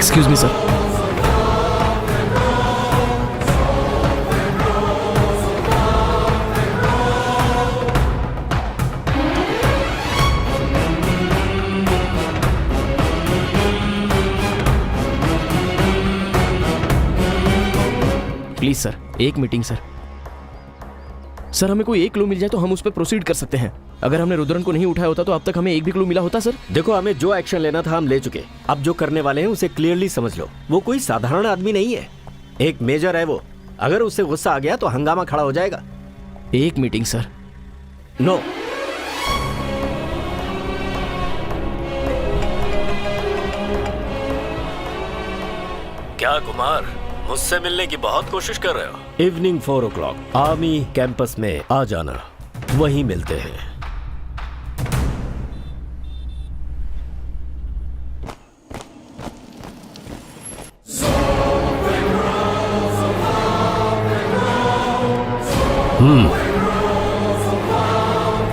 Excuse me sir. Please sir, एक meeting sir. Sir हमें कोई एक क्लू मिल जाए तो हम उस पर प्रोसीड कर सकते हैं। अगर हमने रुद्रन को नहीं उठाया होता तो अब तक हमें एक भी क्लू मिला होता सर। देखो, हमें जो एक्शन लेना था हम ले चुके। अब जो करने वाले हैं उसे क्लियरली समझ लो। वो कोई साधारण आदमी नहीं है, एक मेजर है वो। अगर उससे गुस्सा आ गया तो हंगामा खड़ा हो जाएगा। एक मीटिंग सर। नो। क्या कुमार, मुझसे मिलने की बहुत कोशिश कर रहे हो? इवनिंग 4 o'clock आर्मी कैंपस में आ जाना, वहीं मिलते हैं।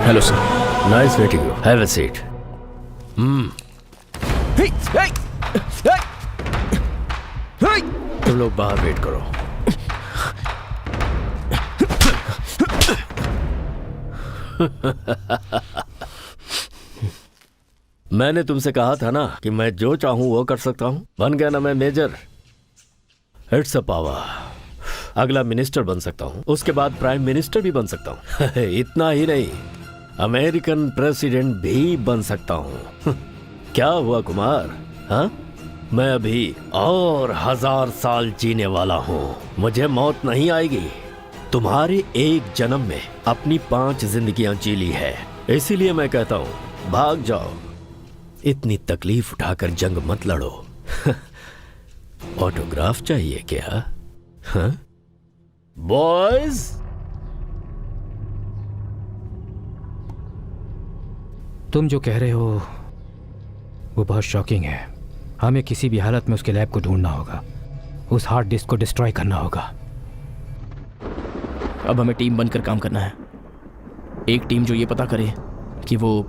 Hello sir. Nice meeting you. Have a seat. तुम लोग बाहर वेट करो। मैंने तुमसे कहा था ना कि मैं जो चाहूं वो कर सकता हूं। बन गया ना मैं मेजर। It's a power. अगला मिनिस्टर बन सकता हूं, उसके बाद प्राइम मिनिस्टर भी बन सकता हूं। इतना ही नहीं, अमेरिकन प्रेसिडेंट भी बन सकता हूं। क्या हुआ कुमार? हाँ, मैं अभी और 1000 साल जीने वाला हूं। मुझे मौत नहीं आएगी। तुम्हारे एक जन्म में अपनी 5 जिंदगियां जी ली है, इसीलिए मैं कहता हूं भाग जाओ। इतनी तकलीफ उठाकर जंग मत लड़ो। ऑटोग्राफ चाहिए क्या? हाँ बॉयज? तुम जो कह रहे हो वो बहुत शॉकिंग है। हमें किसी भी हालत में उसके लैब को ढूंढना होगा, उस हार्ड डिस्क को डिस्ट्रॉय करना होगा। अब हमें टीम बनकर काम करना है। एक टीम जो ये पता करे कि वो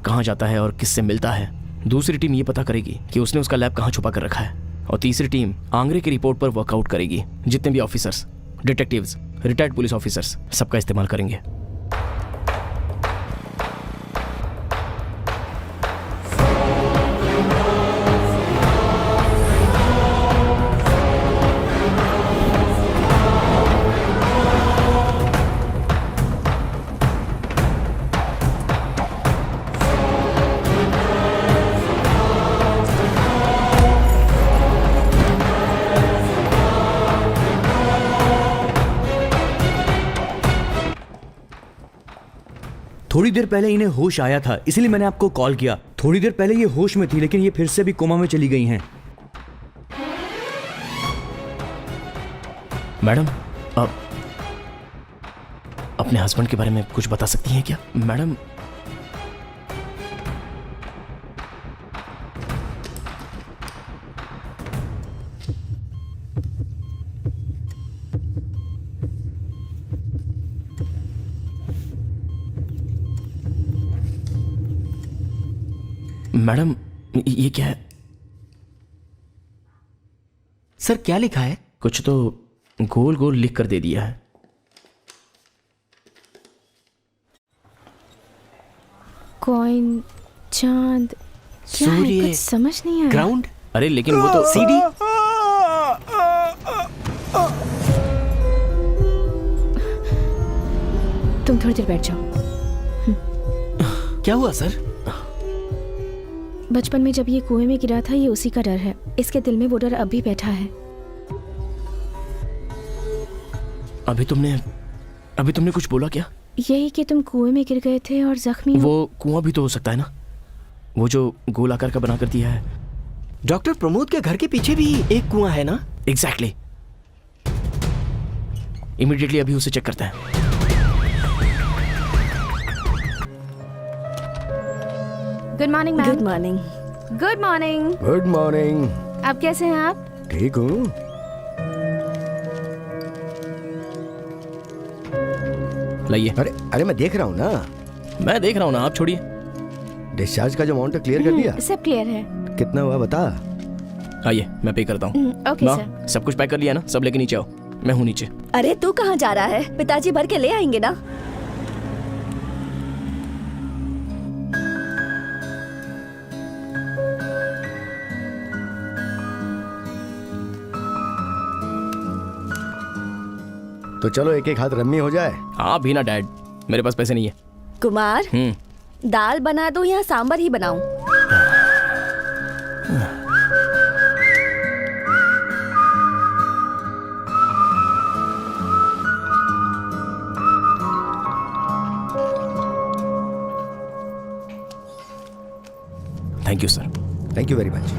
कहाँ जाता है और किससे मिलता है, दूसरी टीम ये पता करेगी कि उसने उसका लैब कहाँ छुपा कर रखा है, और तीसरी टीम आंग्रे की रिपोर्ट पर वर्कआउट करेगी। जितने भी officers, detectives, retired police officers, सबका इस्तेमाल करेंगे। थोड़ी देर पहले इन्हें होश आया था, इसलिए मैंने आपको कॉल किया। थोड़ी देर पहले ये होश में थी, लेकिन ये फिर से भी कोमा में चली गई हैं। मैडम, आप अपने हस्बैंड के बारे में कुछ बता सकती हैं क्या? मैडम, मैडम ये क्या है? सर क्या लिखा है? कुछ तो गोल गोल लिख कर दे दिया है। कॉइन, चांद, क्या है? सूर्य, कुछ समझ नहीं आया। ग्राउंड, अरे लेकिन वो तो सीडी। तुम थोड़ी देर बैठ जाओ। क्या हुआ सर? बचपन में जब ये कुएं में गिरा था, ये उसी का डर है। इसके दिल में वो डर अब भी बैठा है। अभी तुमने कुछ बोला क्या? यही कि तुम कुएं में गिर गए थे और जख्मी हो। वो कुआं भी तो हो सकता है ना, वो जो गोल आकार का बना कर दिया है। डॉक्टर प्रमोद के घर के पीछे भी एक कुआं है ना? एग्जैक्टली। इमीडिएटली अभी उसे चेक करते हैं। Good morning ma'am. Good morning. Good morning. Good morning. आप कैसे हैं आप? ठीक हूँ। लाइए। अरे मैं देख रहा हूँ ना। मैं देख रहा हूँ ना, आप छोड़िए। डिस्चार्ज का जो अमाउंट है क्लियर कर दिया? सब क्लियर है। कितना हुआ बता। आइए मैं पे करता हूँ। ओके माँ, सर। सब कुछ पैक कर लिया ना? सब लेके नीचे आओ, मैं हूँ नीचे। अरे तू कहाँ जा रहा है? पिताजी भर के ले आएंगे ना। तो चलो एक एक हाथ रम्मी हो जाए। आप भी ना डैड, मेरे पास पैसे नहीं है। कुमार, दाल बना दूं या सांबर ही बनाऊं? Thank you sir. Thank you very much.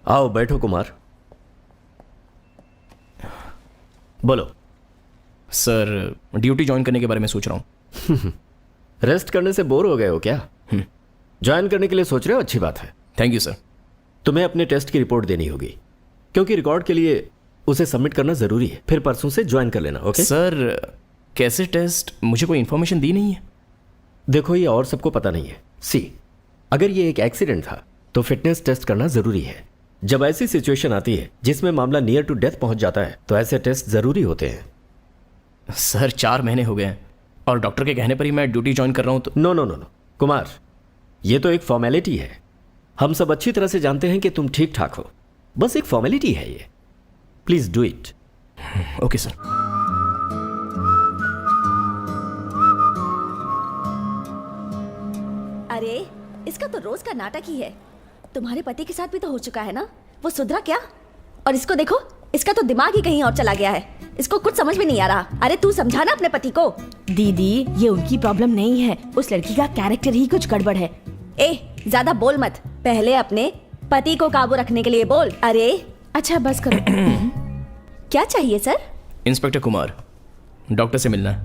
आओ बैठो कुमार। बोलो। सर ड्यूटी ज्वाइन करने के बारे में सोच रहा हूँ। रेस्ट करने से बोर हो गए हो क्या? ज्वाइन करने के लिए सोच रहे हो, अच्छी बात है। Thank you sir. तुम्हें अपने टेस्ट की रिपोर्ट देनी होगी, क्योंकि रिकॉर्ड के लिए उसे सबमिट करना जरूरी है। फिर परसों से ज्वाइन कर लेना, ओके? सर कैसे टेस्ट? मुझे कोई इन्फॉर्मेशन दी नहीं है। देखो ये और सबको पता नहीं है। सी, अगर ये एक एक्सीडेंट था तो फिटनेस टेस्ट करना जरूरी है। जब ऐसी सिचुएशन आती है जिसमें मामला नियर टू डेथ पहुंच जाता है तो ऐसे टेस्ट जरूरी होते हैं। सर 4 महीने हो गए हैं और डॉक्टर के कहने पर ही मैं ड्यूटी ज्वाइन कर रहा हूँ तो। No no no no Kumar, ये तो एक फॉर्मेलिटी है। हम सब अच्छी तरह से जानते हैं कि तुम ठीक ठाक हो, बस एक फॉर्मेलिटी है ये। Please do it. Okay sir. अरे इसका तो रोज का नाटक ही है। तुम्हारे पति के साथ भी तो हो चुका है ना, वो सुधरा क्या? और इसको देखो, इसका तो दिमाग ही कहीं और चला गया है। इसको कुछ समझ में नहीं आ रहा। अरे तू समझा ना अपने पति को। दीदी ये उनकी प्रॉब्लम नहीं है, उस लड़की का कैरेक्टर ही कुछ गड़बड़ है। ए ज्यादा बोल मत, पहले अपने पति को काबू रखने के लिए बोल। अरे अच्छा बस करो। क्या चाहिए सर? इंस्पेक्टर कुमार, डॉक्टर से मिलना है।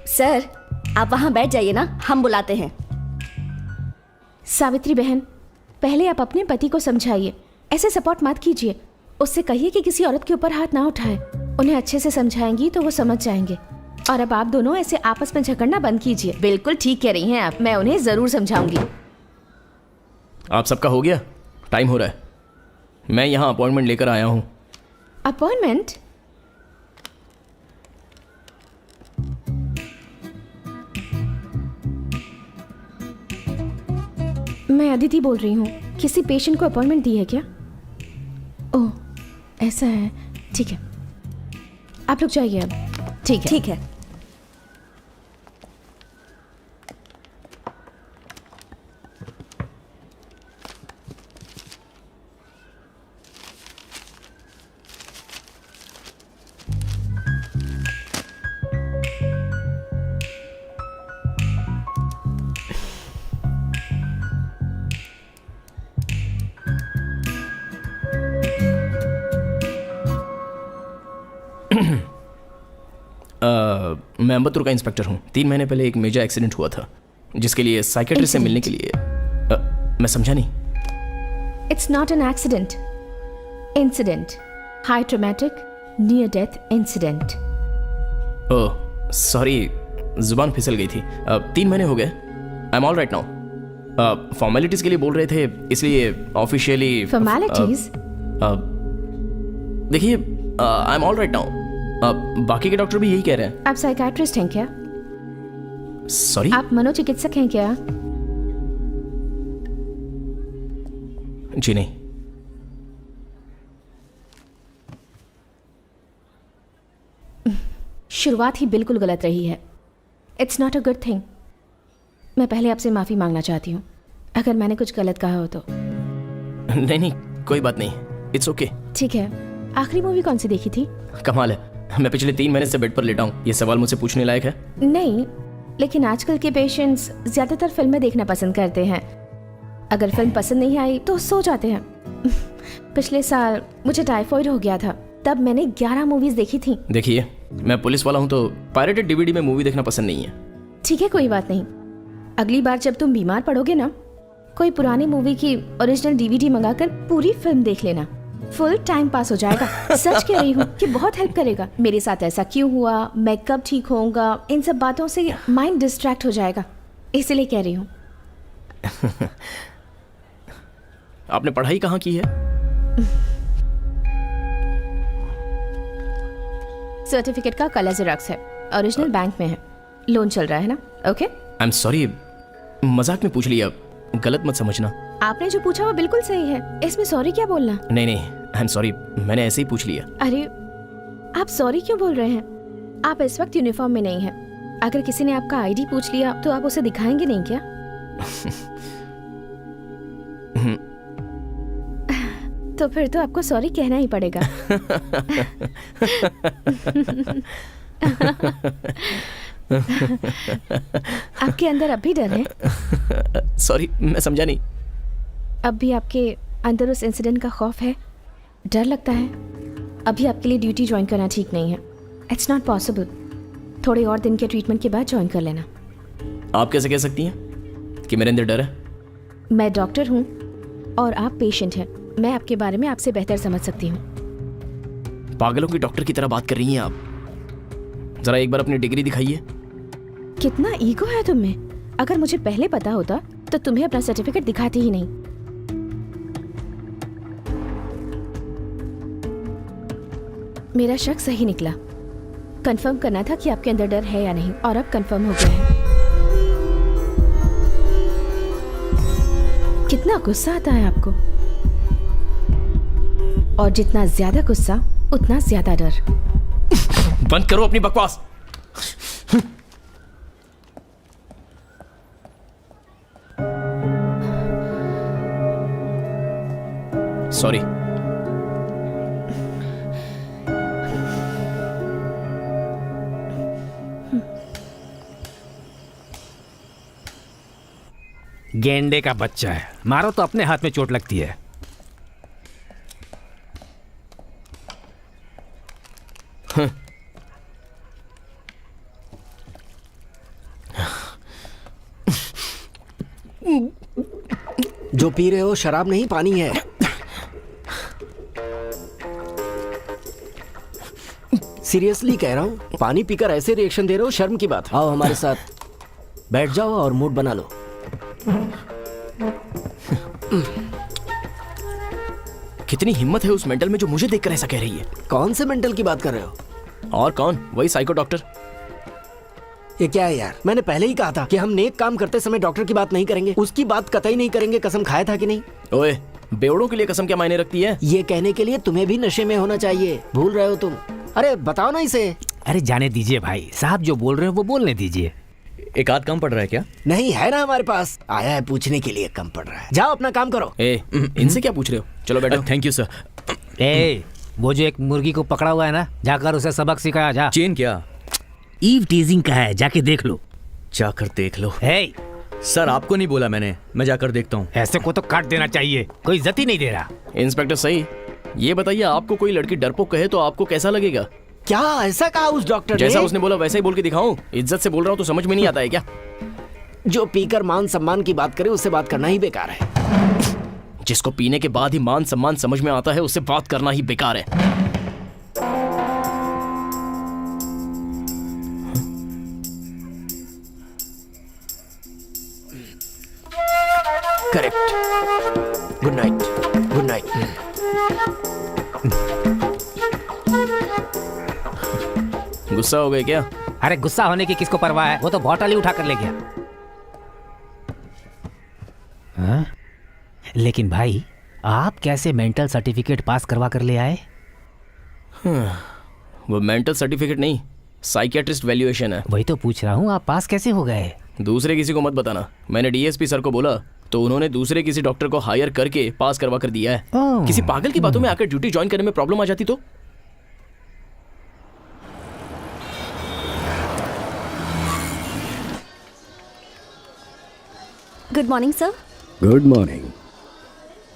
सर आप वहां बैठ जाइए ना, हम बुलाते हैं। सावित्री बहन, पहले आप अपने पति को समझाइए, ऐसे सपोर्ट मत कीजिए। उससे कहिए कि किसी औरत के ऊपर हाथ ना उठाए। उन्हें अच्छे से समझाएंगी तो वो समझ जाएंगे। और अब आप दोनों ऐसे आपस में झगड़ना बंद कीजिए। बिल्कुल ठीक कह रही हैं आप, मैं उन्हें जरूर समझाऊंगी। आप सबका हो गया? टाइम हो रहा है। मैं यहाँ अपॉइंटमेंट लेकर आया हूँ। अपॉइंटमेंट? मैं अदिति बोल रही हूँ। किसी पेशेंट को अपॉइंटमेंट दी है क्या? ओह ऐसा है, ठीक है। आप लोग जाइए अब। ठीक है, ठीक है। मैं अम्बत्तूर का इंस्पेक्टर हूँ। 3 महीने पहले एक मेजर एक्सीडेंट हुआ था जिसके लिए साइकेट्रिस्ट से मिलने के लिए मैं समझा नहीं। It's not an accident, incident, high traumatic near death incident. Oh sorry, जुबान फिसल गई थी। 3 महीने हो गए। आई am all right now. Formalities के लिए बोल रहे थे, इसलिए ऑफिशियली फॉर्मेलिटीज? देखिए आई एम ऑल राइट नाउ। बाकी के डॉक्टर भी यही कह रहे हैं। आप साइकाट्रिस्ट हैं क्या? सॉरी? आप मनोचिकित्सक हैं क्या? जी नहीं। शुरुआत ही बिल्कुल गलत रही है। It's not a good thing. मैं पहले आपसे माफ़ी मांगना चाहती हूँ अगर मैंने कुछ गलत कहा हो तो। नहीं नहीं कोई बात नहीं, इट्स ओके। ठीक है। आखिरी मूवी कौन सी देखी थी? कमाल है, मैं पिछले 3 महीने से बेड पर लेटा हूँ। ये सवाल मुझसे पूछने लायक है? नहीं, लेकिन आजकल के पेशेंट्स ज़्यादातर फिल्में देखना पसंद करते हैं। अगर फिल्म पसंद नहीं आई तो सो जाते हैं। पिछले साल मुझे टाइफॉइड हो गया था, तब मैंने 11 मूवीज देखी थी। देखिए मैं पुलिस वाला हूँ तो पायरेटेड डीवीडी में मूवी देखना पसंद नहीं है। ठीक है कोई बात नहीं। अगली बार जब तुम बीमार पड़ोगे ना, कोई पुरानी मूवी की ओरिजिनल डीवीडी मंगाकर पूरी फिल्म देख लेना। फुल टाइम पास हो जाएगा। सच कह रही हूँ कि बहुत हेल्प करेगा। मेरे साथ ऐसा क्यों हुआ, मैं कब ठीक होऊंगा, इन सब बातों से माइंड डिस्ट्रैक्ट हो जाएगा, इसलिए कह रही हूँ। आपने पढ़ाई कहाँ की है? सर्टिफिकेट का कलर जेरॉक्स है, ओरिजिनल बैंक में है, लोन चल रहा है ना। ओके, आई एम सॉरी, मजाक में पूछ लिया, गलत मत समझना। आपने जो पूछा वो बिल्कुल सही है, इसमें सॉरी क्या बोलना। नहीं नहीं, आई एम सॉरी, मैंने ऐसे ही पूछ लिया। अरे आप सॉरी क्यों बोल रहे हैं? आप इस वक्त यूनिफॉर्म में नहीं हैं। अगर किसी ने आपका आईडी पूछ लिया तो आप उसे दिखाएंगे नहीं क्या? तो फिर तो आपको सॉरी कहना ही पड़ेगा। आपके अंदर अब भी डर है? सॉरी, मैं समझा नहीं। अब भी आपके अंदर उस इंसिडेंट का खौफ है, डर लगता है? अभी आपके लिए ड्यूटी ज्वाइन करना ठीक नहीं है। It's not possible. थोड़े और दिन के ट्रीटमेंट के बाद ज्वाइन कर लेना। आप कैसे कह सकती हैं कि मेरे अंदर डर है? मैं डॉक्टर हूँ और आप पेशेंट हैं। मैं आपके बारे में आपसे बेहतर समझ सकती हूँ। पागलों की डॉक्टर की तरह बात कर रही हैं आप। जरा एक बार अपनी डिग्री दिखाइए। कितना ईगो है तुम में। अगर मुझे पहले पता होता तो तुम्हें अपना सर्टिफिकेट दिखाती ही नहीं। मेरा शक सही निकला। कंफर्म करना था कि आपके अंदर डर है या नहीं, और अब कंफर्म हो गया है। कितना गुस्सा आता है आपको, और जितना ज्यादा गुस्सा उतना ज्यादा डर। बंद करो अपनी बकवास। सॉरी। गेंडे का बच्चा है, मारो तो अपने हाथ में चोट लगती है। जो पी रहे हो शराब नहीं, पानी है। सीरियसली कह रहा हूँ, पानी पीकर ऐसे रिएक्शन दे रहे हो, शर्म की बात है। आओ हमारे साथ, बैठ जाओ और मूड बना लो। कितनी हिम्मत है उस मेंटल में जो मुझे देखकर ऐसा कह रही है। कौन से मेंटल की बात कर रहे हो? और कौन? वही साइको डॉक्टर। ये क्या है यार, मैंने पहले ही कहा था कि हम नेक काम करते समय डॉक्टर की बात नहीं करेंगे। उसकी बात कतई नहीं करेंगे। कसम खाया था कि नहीं? ओए, बेवड़ों के लिए कसम क्या मायने रखती है? ये कहने के लिए तुम्हें भी नशे में होना चाहिए, भूल रहे हो तुम। अरे बताओ ना इसे। अरे जाने दीजिए भाई साहब, जो बोल रहे हो वो बोलने दीजिए। एक आध कम पड़ रहा है क्या? नहीं है ना हमारे पास, आया है पूछने के लिए, कम पड़ रहा है। जाओ अपना काम करो। इनसे क्या पूछ रहे हो? चलो बैठो। Thank you sir. ए, वो जो एक मुर्गी को पकड़ा हुआ है ना, जाकर उसे सबक सिखाया जा। चेन क्या? ईव टीजिंग का है, जाके देख लो। जाकर देख लो। ए, सर आपको नहीं बोला मैंने, मैं जाकर देखता हूँ। ऐसे को तो काट देना चाहिए, कोई इज्जत ही नहीं दे रहा। इंस्पेक्टर सही, ये बताइए, आपको कोई लड़की डरपोक कहे तो आपको कैसा लगेगा? क्या ऐसा कहा उस डॉक्टर ने? जैसा उसने बोला वैसा ही बोल के दिखाऊं? इज्जत से बोल रहा हूँ तो समझ में नहीं आता है क्या? जो पीकर मान सम्मान की बात करे उससे बात करना ही बेकार है। जिसको पीने के बाद ही मान सम्मान समझ में आता है उससे बात करना ही बेकार है। Correct. Good night. Good night. गुस्सा हो गए क्या? अरे गुस्सा होने की किसको परवाह है, वो तो बॉटल ही उठा कर ले गया। हाँ? लेकिन भाई आप कैसे मेंटल सर्टिफिकेट पास करवा कर ले आए? वो मेंटल सर्टिफिकेट नहीं, साइकियाट्रिस्ट वैल्यूएशन है। वही तो पूछ रहा हूँ, आप पास कैसे हो गए? दूसरे किसी को मत बताना। मैंने डीएसपी सर को बोला तो उन्होंने दूसरे किसी डॉक्टर को हायर करके पास करवा कर दिया है। किसी पागल की बातों में आकर ड्यूटी ज्वाइन करने में प्रॉब्लम आ जाती तो? Good morning sir. Good morning.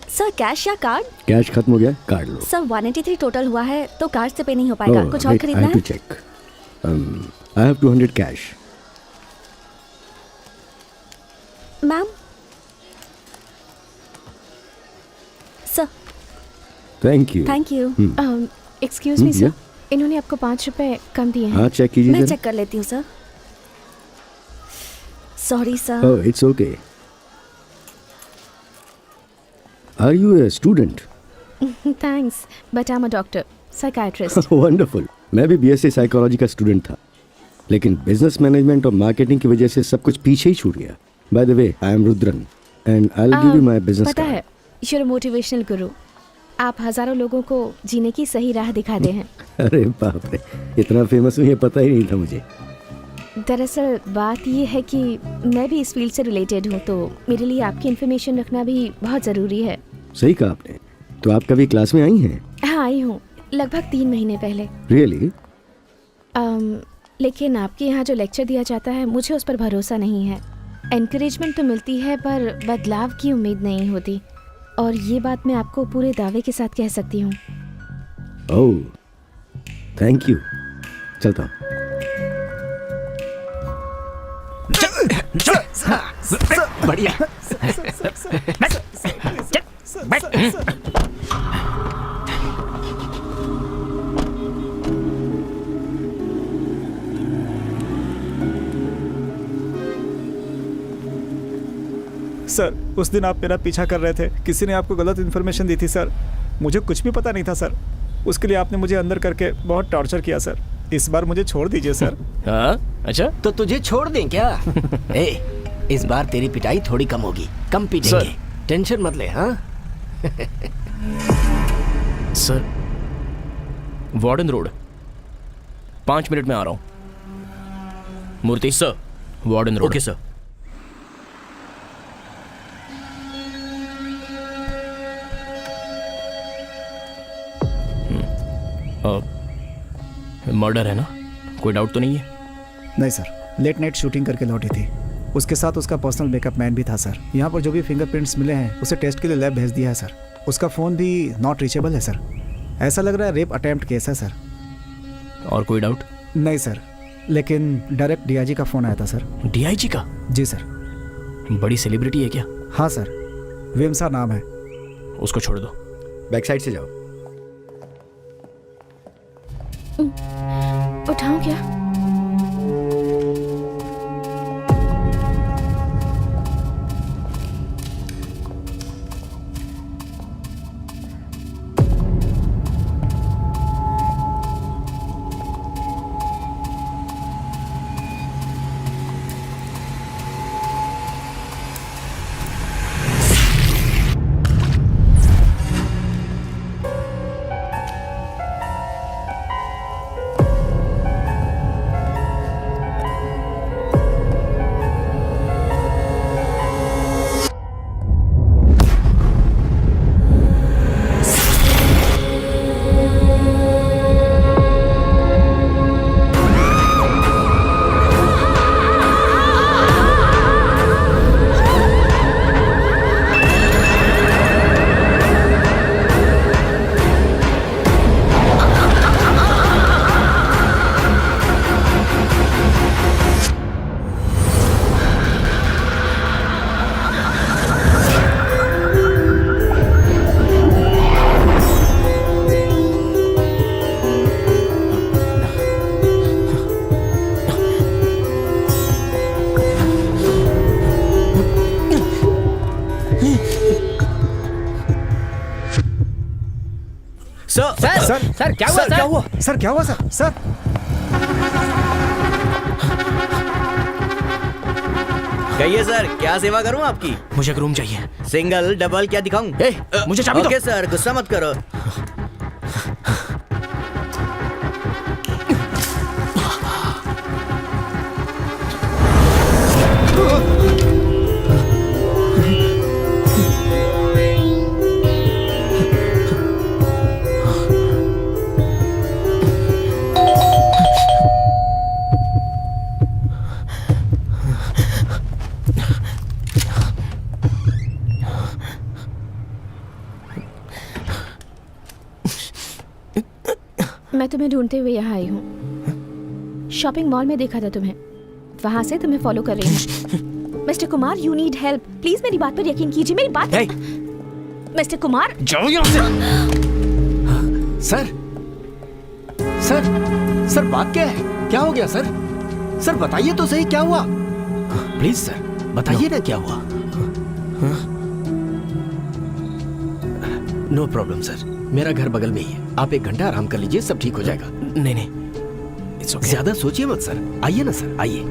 Sir cash या कार्ड? कैश खत्म हो गया, कार्ड लो। सर 183 टोटल हुआ है तो कार्ड से पे नहीं हो पाएगा। कुछ और खरीदना है? Cheque. I have 200 cash. Ma'am. Sir thank you. Thank you. Excuse me sir, yeah. इन्होंने आपको 5 रुपए कम दिए हैं। हाँ चेक कीजिए मैं जरा। चेक कर लेती हूँ sir. Sorry sir. Oh it's okay. Are you a student? Thanks, but I am a doctor, psychiatrist. Wonderful. मैं भी बीएससी साइकोलॉजी का स्टूडेंट था, लेकिन बिजनेस मैनेजमेंट और मार्केटिंग की वजह से सब कुछ पीछे ही छूट गया। By the way I am Rudran and I will give you my business पता है, यू आर मोटिवेशनल गुरु। आप हजारों लोगों को जीने की सही राह दिखाते हैं। अरे बाप रे, इतना फेमस हूँ ये पता ही नहीं था मुझे। दरअसल बात ये है कि मैं भी इस फील्ड से रिलेटेड हूँ, तो मेरे लिए आपकी इन्फॉर्मेशन रखना भी बहुत ज़रूरी है। सही कहा आपने। तो आप कभी क्लास में आई हैं? हाँ आई हूँ, लगभग 3 महीने पहले। रियली? लेकिन आपके यहाँ जो लेक्चर दिया जाता है मुझे उस पर भरोसा नहीं है। एनकरेजमेंट तो मिलती है पर बदलाव की उम्मीद नहीं होती, और ये बात मैं आपको पूरे दावे के साथ कह सकती हूँ। Oh thank you. चलता हूँ। बढ़िया। सर उस दिन आप मेरा पीछा कर रहे थे, किसी ने आपको गलत इन्फॉर्मेशन दी थी सर। मुझे कुछ भी पता नहीं था सर। उसके लिए आपने मुझे अंदर करके बहुत टॉर्चर किया सर। इस बार मुझे छोड़ दीजिए सर। हाँ अच्छा, तो तुझे छोड़ दें क्या? ए, इस बार तेरी पिटाई थोड़ी कम होगी, कम पीटेंगे। टेंशन मत ले। हाँ सर वार्डन रोड, 5 मिनट में आ रहा हूँ। Murthy sir, warden road. Okay sir. Murder है ना? कोई डाउट तो नहीं है? नहीं सर, लेट नाइट शूटिंग करके लौटी थी। उसके साथ उसका पर्सनल मेकअप मैन भी था सर। यहाँ पर जो भी फिंगरप्रिंट्स मिले हैं उसे टेस्ट के लिए लैब भेज दिया है सर। उसका फ़ोन भी नॉट रीचेबल है सर। ऐसा लग रहा है रेप अटेम्प्ट केस है सर। और कोई डाउट? नहीं सर, लेकिन डायरेक्ट डीआईजी का फ़ोन आया था सर। डीआईजी का? जी सर। बड़ी सेलिब्रिटी है क्या? हाँ सर, वेमसा नाम है। उसको छोड़ दो। बैक साइड से जाओ। उठाऊं क्या? सर क्या हुआ? क्या हुआ सर? क्या हुआ सर? सर कहिए सर, क्या सेवा करूं आपकी? मुझे एक रूम चाहिए। सिंगल डबल क्या दिखाऊं? मुझे चाबी दो। ओके सर, गुस्सा मत करो। मैं तुम्हें ढूंढते हुए यहाँ आई हूँ। शॉपिंग मॉल में देखा था तुम्हें, वहां से तुम्हें फॉलो कर रही हूँ। Mister Kumar, you need help. Please मेरी बात पर यकीन कीजिए। मेरी बात। मिस्टर कुमार, जाओ यहाँ से। सर सर सर बात क्या है? क्या हो गया सर? सर बताइए तो सही क्या हुआ? प्लीज सर बताइए ना क्या हुआ? नो प्रॉब्लम सर, मेरा घर बगल में ही है, आप 1 घंटा आराम कर लीजिए, सब ठीक हो जाएगा। नहीं नहीं, इट्स ओके। ज्यादा सोचिए मत सर, आइए ना सर, आइए।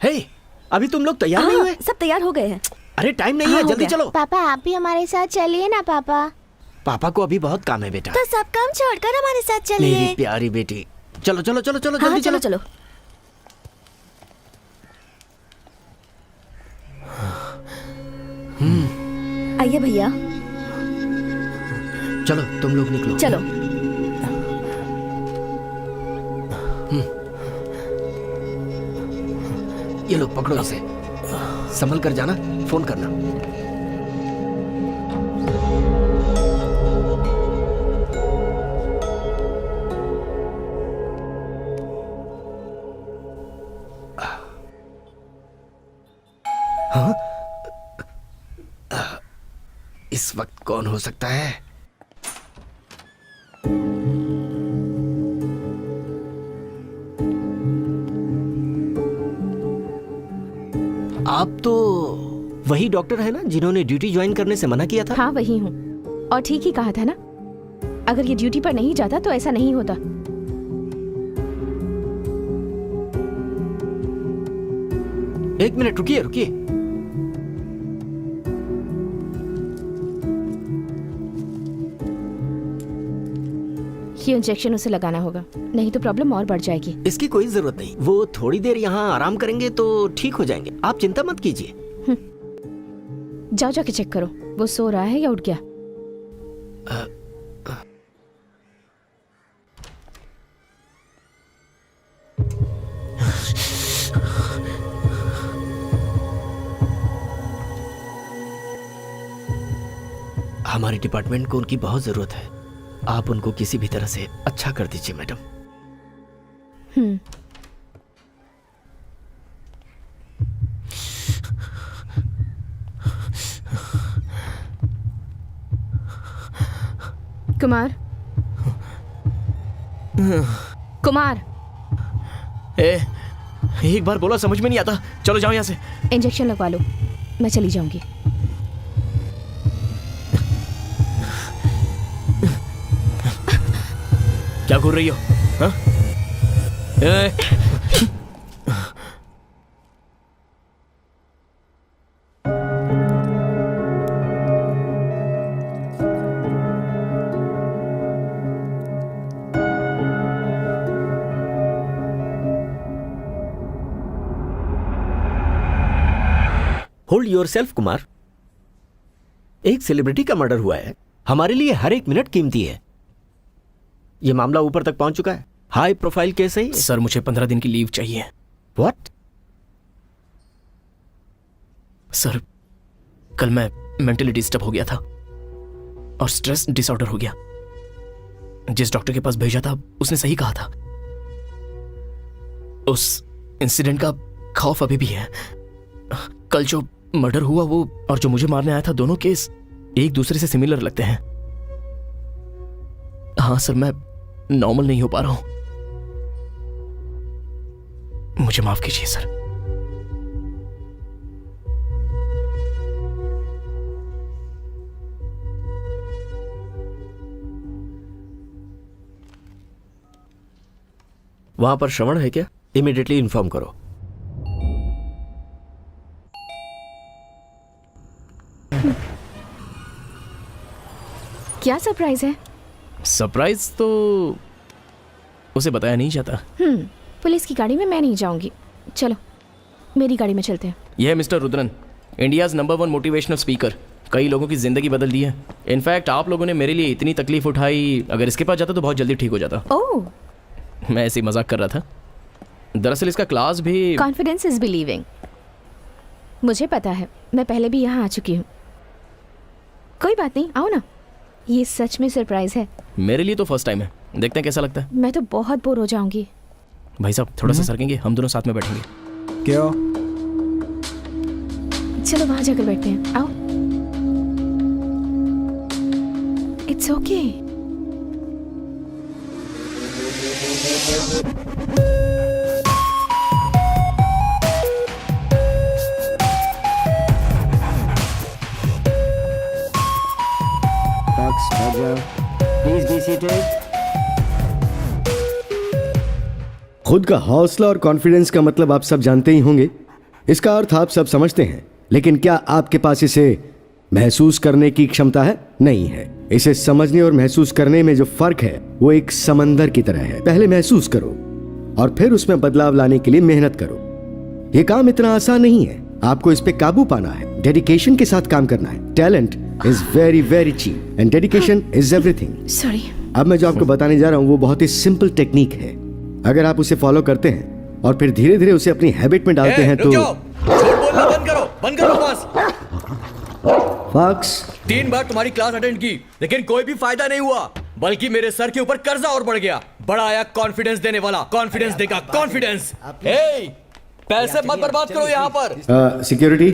हे, अभी तुम लोग तैयार नहीं हुए? सब तैयार हो गए हैं। अरे टाइम नहीं है, हाँ, हो जल्दी गया। चलो। पापा आप भी हमारे साथ चलिए ना पापा। पापा को अभी बहुत काम है बेटा। तो सब काम छोड़कर हमारे साथ मेरी प्यारी बेटी, चलो चलो चलो चलो हाँ जल्दी चलो चलो। चलो। आइए भैया, चलो तुम लोग निकलो। चलो। ये लो पकड़ो इसे, संभल कर जाना, फोन करना। हाँ? इस वक्त कौन हो सकता है? आप तो वही डॉक्टर है ना जिन्होंने ड्यूटी ज्वाइन करने से मना किया था? हाँ वही हूँ, और ठीक ही कहा था ना, अगर ये ड्यूटी पर नहीं जाता तो ऐसा नहीं होता। एक मिनट रुकिए रुकिए। ये इंजेक्शन उसे लगाना होगा, नहीं तो प्रॉब्लम और बढ़ जाएगी। इसकी कोई जरूरत नहीं, वो थोड़ी देर यहाँ आराम करेंगे तो ठीक हो जाएंगे, आप चिंता मत कीजिए। जाओ जाके चेक करो वो सो रहा है या उठ गया। हमारे डिपार्टमेंट को उनकी बहुत जरूरत है, आप उनको किसी भी तरह से अच्छा कर दीजिए मैडम। कुमार, कुमार, एक बार बोला समझ में नहीं आता, चलो जाओ यहाँ से। इंजेक्शन लगवा लो, मैं चली जाऊंगी। क्या घूर रही हो? हाँ? होल्ड योरसेल्फ कुमार, एक सेलिब्रिटी का मर्डर हुआ है, हमारे लिए हर एक मिनट कीमती है। यह मामला ऊपर तक पहुंच चुका है, हाई प्रोफाइल केस है। सर मुझे 15 दिन की लीव चाहिए। व्हाट? सर कल मैं मेंटली डिस्टर्ब हो गया था और स्ट्रेस डिसऑर्डर हो गया। जिस डॉक्टर के पास भेजा था उसने सही कहा था, उस इंसिडेंट का खौफ अभी भी है। कल जो मर्डर हुआ वो और जो मुझे मारने आया था, दोनों केस एक दूसरे से सिमिलर लगते हैं। हाँ सर, मैं नॉर्मल नहीं हो पा रहा हूं, मुझे माफ कीजिए सर। वहां पर श्रवण है क्या? इमीडिएटली इन्फॉर्म करो। क्या सरप्राइज है? सरप्राइज तो उसे बताया नहीं जाता। पुलिस की गाड़ी में मैं नहीं जाऊंगी, चलो मेरी गाड़ी में चलते हैं। यह है mister Rudran, India's number 1 motivational speaker, कई लोगों की जिंदगी बदल दी है। इनफैक्ट आप लोगों ने मेरे लिए इतनी तकलीफ उठाई, अगर इसके पास जाता तो बहुत जल्दी ठीक हो जाता। ओह, मैं ऐसे ही मजाक कर रहा था। दरअसल इसका क्लास भी कॉन्फिडेंस इज बिलीविंग। मुझे पता है, मैं पहले भी यहाँ आ चुकी हूँ। कोई बात नहीं, आओ ना, ये सच में सरप्राइज है। मेरे लिए तो फर्स्ट टाइम है। देखते हैं कैसा लगता है। मैं तो बहुत बोर हो जाऊंगी। भाई साहब थोड़ा सा सरकेंगे, हम दोनों साथ में बैठेंगे। क्यों? चलो वहां जाकर बैठते हैं, आओ। It's okay. Please be seated. खुद का हौसला और कॉन्फिडेंस का मतलब आप सब जानते ही होंगे। इसका अर्थ आप सब समझते हैं, लेकिन क्या आपके पास इसे महसूस करने की क्षमता है? नहीं है। इसे समझने और महसूस करने में जो फर्क है वो एक समंदर की तरह है। पहले महसूस करो और फिर उसमें बदलाव लाने के लिए मेहनत करो। ये काम इतना आसान नहीं है। आपको इस पे काबू पाना है, डेडिकेशन के साथ काम करना है। Talent is very very cheap and dedication is everything. Sorry. अब मैं जो आपको बताने जा रहा हूं वो बहुत ही सिंपल टेक्निक है। अगर आप उसे फॉलो करते हैं और फिर धीरे धीरे उसे अपनी हैबिट में डालते हैं तो बंद करो बस। फॉक्स, 3 बार तुम्हारी क्लास अटेंड की लेकिन कोई भी फायदा नहीं हुआ, बल्कि मेरे सर के ऊपर कर्जा और बढ़ गया। बड़ा आया कॉन्फिडेंस देने वाला, कॉन्फिडेंस देगा कॉन्फिडेंस। पैसे मत बर्बाद करो यहाँ पर। सिक्योरिटी,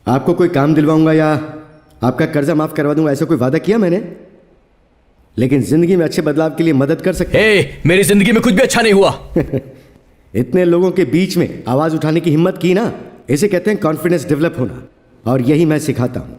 आपको कोई काम दिलवाऊंगा या आपका कर्जा माफ करवा दूंगा, ऐसा कोई वादा किया मैंने? लेकिन जिंदगी में अच्छे बदलाव के लिए मदद कर सकते मेरी जिंदगी में कुछ भी अच्छा नहीं हुआ। इतने लोगों के बीच में आवाज उठाने की हिम्मत की ना, इसे कहते हैं कॉन्फिडेंस डेवलप होना। और यही मैं सिखाता हूं।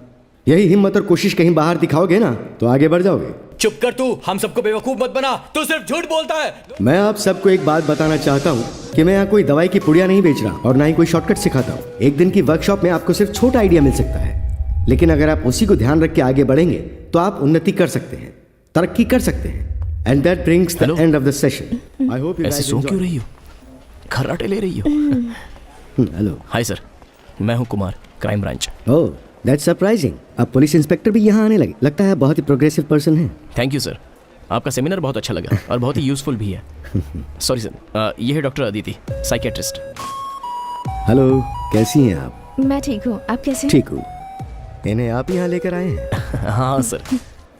यही हिम्मत और कोशिश कहीं बाहर दिखाओगे ना तो आगे बढ़ जाओगे। चुप कर तू, हम सबको बेवकूफ मत बना, तू सिर्फ झूठ बोलता है। मैं आप सबको एक बात बताना चाहता हूं कि मैं यहाँ कोई दवाई की पुड़िया नहीं बेच रहा और ना ही कोई शॉर्टकट सिखाता हूं। एक दिन की वर्कशॉप में आपको सिर्फ छोटा आइडिया मिल सकता है, लेकिन अगर आप उसी को ध्यान रख के आगे बढ़ेंगे तो आप उन्नति कर सकते हैं, तरक्की कर सकते हैं। And that brings the end of the session. I hope you ऐसे सो क्यों रही हो? खर्राटे ले रही हो? हेलो। हाय सर, मैं हूँ Kumar, crime branch. Oh, that's surprising. अब पुलिस इंस्पेक्टर भी यहाँ आने लगे। लगता है बहुत ही प्रोग्रेसिव पर्सन है। थैंक यू सर, आपका सेमिनार बहुत अच्छा लगा और बहुत ही यूजफुल भी है। सॉरी सर, ये है डॉक्टर अदिति, साइकेट्रिस्ट। हेलो, कैसी हैं आप? मैं ठीक हूँ, आप कैसे हैं? ठीक हूँ। इन्हें आप यहाँ लेकर आए हैं? हाँ सर।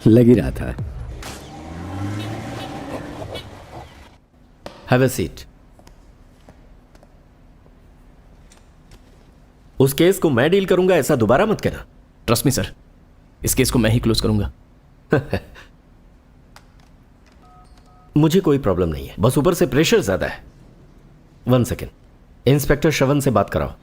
लग ही रहा था। Have a seat. उस केस को मैं डील करूंगा, ऐसा दोबारा मत करना। ट्रस्ट मी सर, इस केस को मैं ही क्लोज करूंगा। मुझे कोई प्रॉब्लम नहीं है, बस ऊपर से प्रेशर ज्यादा है। 1 सेकेंड, इंस्पेक्टर श्रवण से बात कराओ।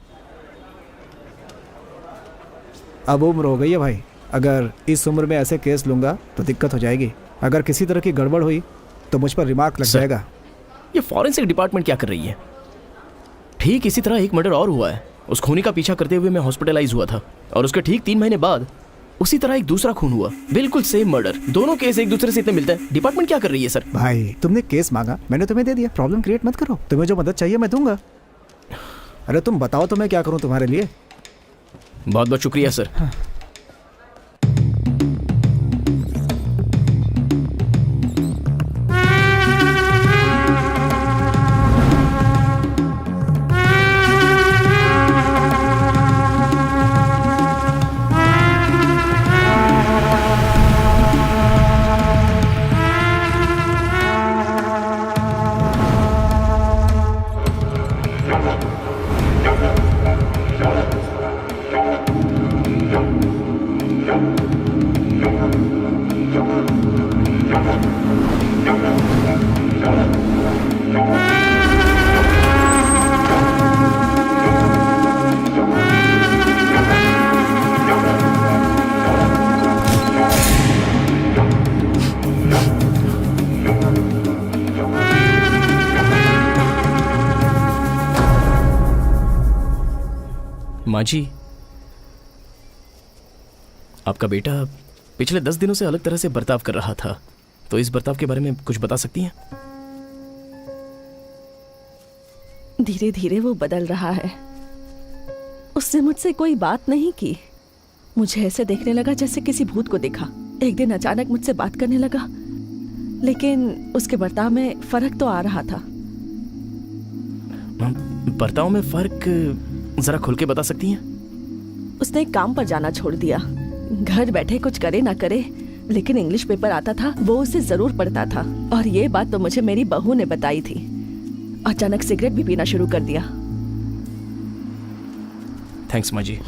अब उम्र हो गई है भाई, अगर इस उम्र में ऐसे केस लूंगा तो दिक्कत हो जाएगी। अगर किसी तरह की गड़बड़ हुई तो मुझ पर रिमार्क लग जाएगा। ये फॉरेंसिक डिपार्टमेंट क्या कर रही है? ठीक इसी तरह एक मर्डर और हुआ है। उस खूनी का पीछा करते हुए मैं हॉस्पिटलाइज हुआ था और उसके ठीक 3 महीने बाद उसी तरह एक दूसरा खून हुआ, बिल्कुल सेम मर्डर। दोनों केस एक दूसरे से इतने मिलते हैं। डिपार्टमेंट क्या कर रही है सर? भाई तुमने केस मांगा, मैंने तुम्हें दे दिया। प्रॉब्लम क्रिएट मत करो। तुम्हें जो मदद चाहिए मैं दूंगा। अरे तुम बताओ तो मैं क्या करूं तुम्हारे लिए। बहुत बहुत शुक्रिया सर। माँ जी, आपका बेटा पिछले 10 दिनों से अलग तरह से बर्ताव कर रहा था, तो इस बर्ताव के बारे में कुछ बता सकती हैं? धीरे धीरे वो बदल रहा है। उसने मुझसे कोई बात नहीं की। मुझे ऐसे देखने लगा जैसे किसी भूत को देखा। एक दिन अचानक मुझसे बात करने लगा, लेकिन उसके बर्ताव में फर्क तो आ रहा था। बर्ताव में फर्क जरा खुल के बता सकती हैं? उसने काम पर जाना छोड़ दिया। घर बैठे कुछ करे ना करे लेकिन इंग्लिश पेपर आता था वो उसे जरूर पढ़ता था। और ये बात तो मुझे मेरी बहू ने बताई थी। अचानक सिगरेट भी पीना शुरू कर दिया। थैंक्स माँ जी।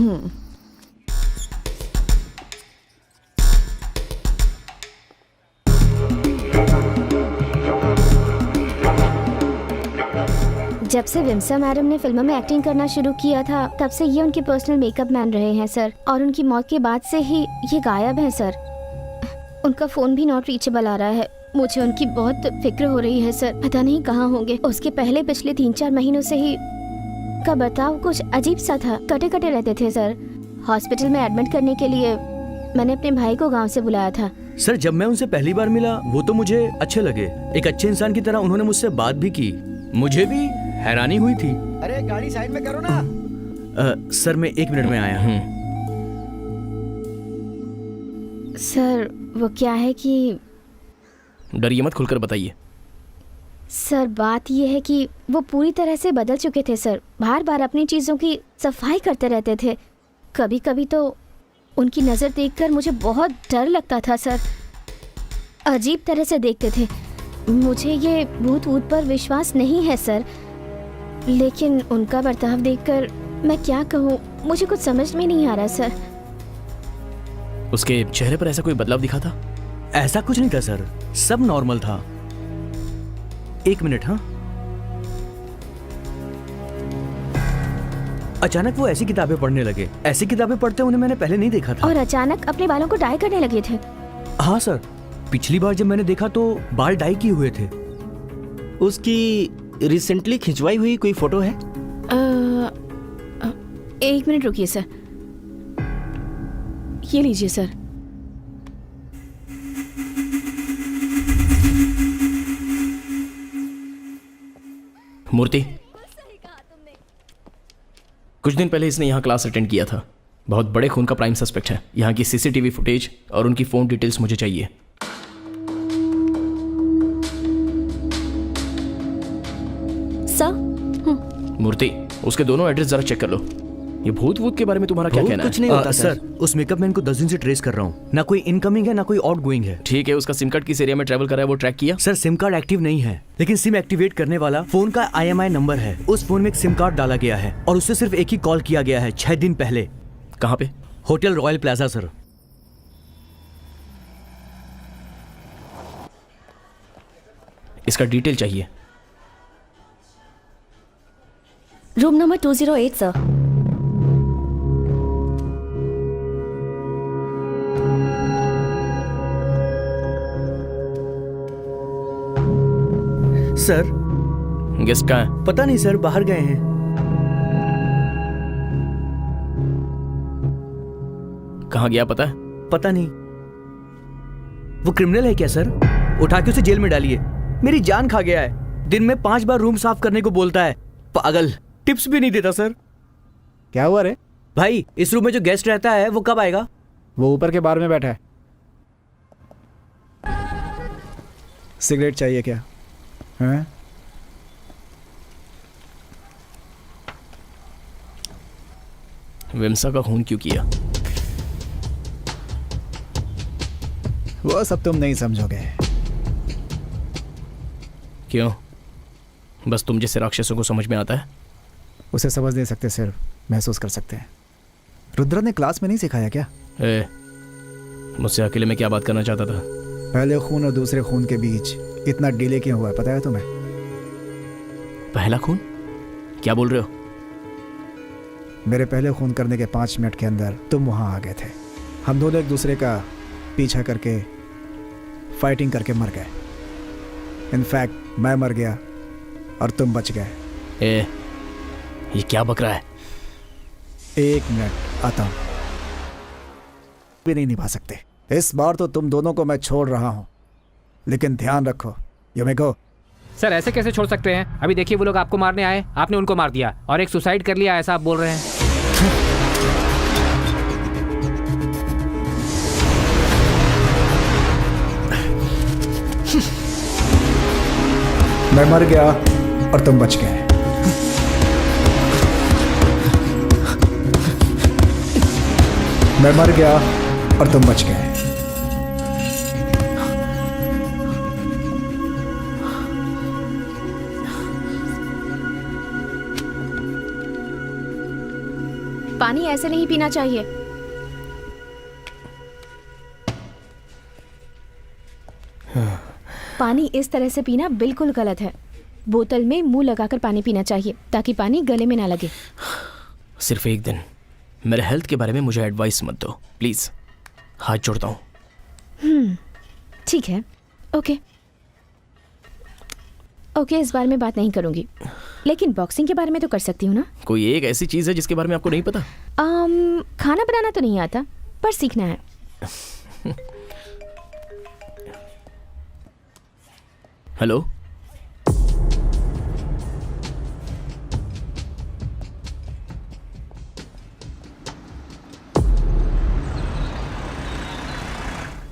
जब से विमसा मैडम ने फिल्मों में एक्टिंग करना शुरू किया था तब से ये उनकी पर्सनल मेकअप मैन रहे हैं सर। और उनकी मौत के बाद से ही ये गायब है सर। उनका फ़ोन भी नॉट रीचेबल आ रहा है। मुझे उनकी बहुत फिक्र हो रही है सर। पता नहीं कहाँ होंगे। उसके पहले पिछले 3-4 महीनों से ही का बर्ताव कुछ अजीब सा था। कटे कटे रहते थे सर। हॉस्पिटल में एडमिट करने के लिए मैंने अपने भाई को गाँव से बुलाया था। सर जब मैं उनसे पहली बार मिला वो तो मुझे अच्छे लगे। एक अच्छे इंसान की तरह उन्होंने मुझसे बात भी की। मुझे भी हैरानी हुई थी। अरे गाड़ी साइड में करो ना। सर मैं 1 मिनट में आया। सर वो क्या है कि डरिए मत, खुलकर बताइए। सर बात ये है कि वो पूरी तरह से बदल चुके थे सर। बार बार अपनी चीज़ों की सफाई करते रहते थे। कभी कभी तो उनकी नज़र देखकर मुझे बहुत डर लगता था सर। अजीब तरह से देखते थे। मुझे ये भूत वूत पर विश्वास नहीं है सर, लेकिन उनका बर्ताव देखकर मैं क्या कहूँ, मुझे कुछ समझ में नहीं आ रहा सर। उसके चेहरे पर ऐसा कोई बदलाव दिखा था? ऐसा कुछ नहीं था सर, सब नॉर्मल था। 1 मिनट। हाँ, अचानक वो ऐसी किताबें पढ़ने लगे। ऐसी किताबें पढ़ते उन्हें मैंने पहले नहीं देखा था। और अचानक अपने बालों को डाई करने लगे थे। हाँ सर, पिछली बार जब मैंने देखा तो बाल डाई किए हुए थे। उसकी रिसेंटली खिंचवाई हुई कोई फोटो है? 1 मिनट रुकिए सर। ये लीजिए सर। मूर्ति, कुछ दिन पहले इसने यहाँ क्लास अटेंड किया था। बहुत बड़े खून का प्राइम सस्पेक्ट है। यहाँ की सीसीटीवी फुटेज और उनकी फ़ोन डिटेल्स मुझे चाहिए। सर मूर्ति, उसके दोनों एड्रेस जरा चेक कर लो। ये भूत वूत के बारे में तुम्हारा क्या कहना कुछ है? नहीं होता सर, उस मेकअप मैन को 10 दिन से ट्रेस कर रहा हूँ। ना कोई इनकमिंग है ना कोई आउटगोइंग है। ठीक है, उसका सिम कार्ड किस एरिया में ट्रैवल कर रहा है वो ट्रैक किया? सर सिम कार्ड एक्टिव नहीं है, लेकिन सिम एक्टिवेट करने वाला फोन का IMI नंबर है। उस फोन में एक सिम कार्ड डाला गया है और उससे सिर्फ एक ही कॉल किया गया है 6 दिन पहले। कहाँ पे? Hotel royal plaza sir. इसका डिटेल चाहिए। Room number 208 sir. Sir guest कहाँ है? पता नहीं सर, बाहर गए हैं। कहाँ गया पता है? पता नहीं। वो क्रिमिनल है क्या सर? उठा के उसे जेल में डालिए। मेरी जान खा गया है। दिन में 5 बार रूम साफ करने को बोलता है। पागल, टिप्स भी नहीं देता सर। क्या हुआ रे? भाई इस रूम में जो गेस्ट रहता है वो कब आएगा? वो ऊपर के बार में बैठा है। सिगरेट चाहिए क्या? हैं? विमसा का खून क्यों किया? वो सब तुम नहीं समझोगे। क्यों? बस तुम जैसे राक्षसों को समझ में आता है? उसे समझ नहीं सकते, सिर्फ महसूस कर सकते हैं। रुद्र ने क्लास में नहीं सिखाया क्या? मुझसे अकेले में क्या बात करना चाहता था? पहले खून और दूसरे खून के बीच इतना डिले क्यों हुआ है पता है तुम्हें? पहला खून? क्या बोल रहे हो? मेरे पहले खून करने के 5 मिनट के अंदर तुम वहां आ गए थे। हम दोनों एक दूसरे का पीछा करके फाइटिंग करके मर गए। इनफैक्ट मैं मर गया और तुम बच गए। ये क्या बक रहा है? 1 मिनट, आता हूं। भी नहीं निभा सकते। इस बार तो तुम दोनों को मैं छोड़ रहा हूं, लेकिन ध्यान रखो योमिको। सर ऐसे कैसे छोड़ सकते हैं? अभी देखिए वो लोग आपको मारने आए, आपने उनको मार दिया और एक सुसाइड कर लिया, ऐसा आप बोल रहे हैं। मैं मर गया और तुम बच गए। मैं मर गया और तुम बच गए। पानी ऐसे नहीं पीना चाहिए। पानी इस तरह से पीना बिल्कुल गलत है। बोतल में मुंह लगाकर पानी पीना चाहिए ताकि पानी गले में ना लगे। सिर्फ एक दिन मेरे हेल्थ के बारे में मुझे एडवाइस मत दो प्लीज, हाथ जोड़ता हूँ। ठीक है, ओके ओके, इस बारे में बात नहीं करूंगी, लेकिन बॉक्सिंग के बारे में तो कर सकती हूँ ना। कोई एक ऐसी चीज है जिसके बारे में आपको नहीं पता? खाना बनाना तो नहीं आता, पर सीखना है। हेलो,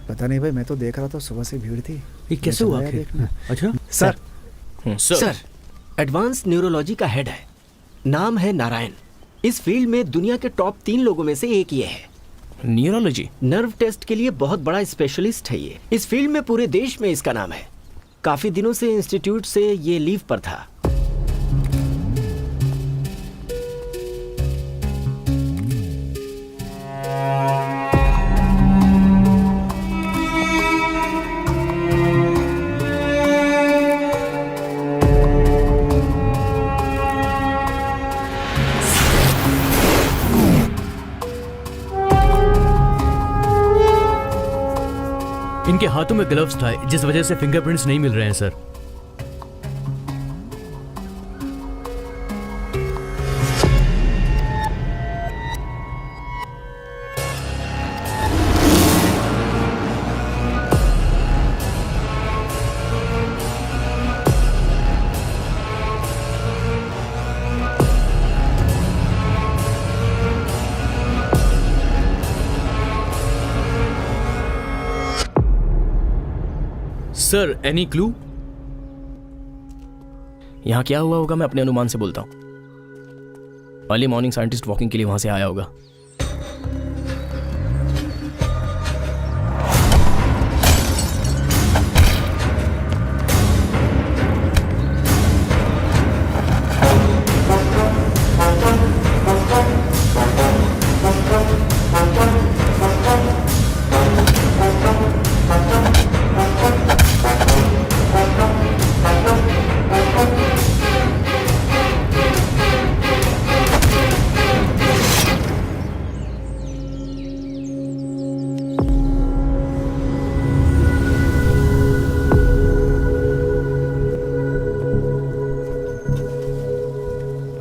पता नहीं भाई, मैं तो देख रहा था सुबह से भीड़ थी। ये कैसे हुआ आखिर? अच्छा सर, सर एडवांस न्यूरोलॉजी का हेड है, नाम है नारायण। इस फील्ड में दुनिया के टॉप 3 लोगों में से एक ये है। न्यूरोलॉजी? नर्व टेस्ट के लिए बहुत बड़ा स्पेशलिस्ट है ये। इस फील्ड में पूरे देश में इसका नाम है। काफी दिनों से इंस्टीट्यूट से ये लीव पर था। इनके हाथों में ग्लव्स था, जिस वजह से फिंगरप्रिंट्स नहीं मिल रहे हैं सर। Sir, any clue? यहाँ क्या हुआ होगा मैं अपने अनुमान से बोलता हूँ। अर्ली मॉर्निंग साइंटिस्ट वॉकिंग के लिए वहां से आया होगा।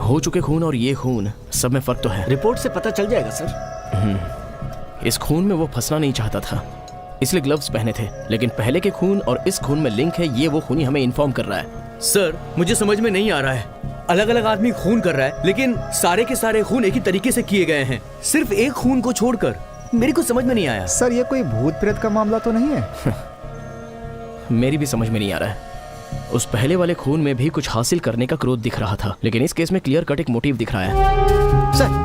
हो चुके खून और ये खून, सब में फर्क तो है। रिपोर्ट से पता चल जाएगा सर। इस खून में वो फंसना नहीं चाहता था, इसलिए ग्लव्स पहने थे। लेकिन पहले के खून और इस खून में लिंक है, ये वो खूनी हमें इन्फॉर्म कर रहा है। सर, मुझे समझ में नहीं आ रहा है। अलग अलग आदमी खून कर रहा है, लेकिन सारे के सारे खून एक ही तरीके से किए गए हैं, सिर्फ एक खून को छोड़कर। मेरे को समझ में नहीं आया। सर ये कोई भूत प्रेत का मामला तो नहीं है? मेरी भी समझ में नहीं आ रहा है। उस पहले वाले खून में भी कुछ हासिल करने का क्रोध दिख रहा था, लेकिन इस केस में क्लियर कट एक मोटिव दिख रहा है। सर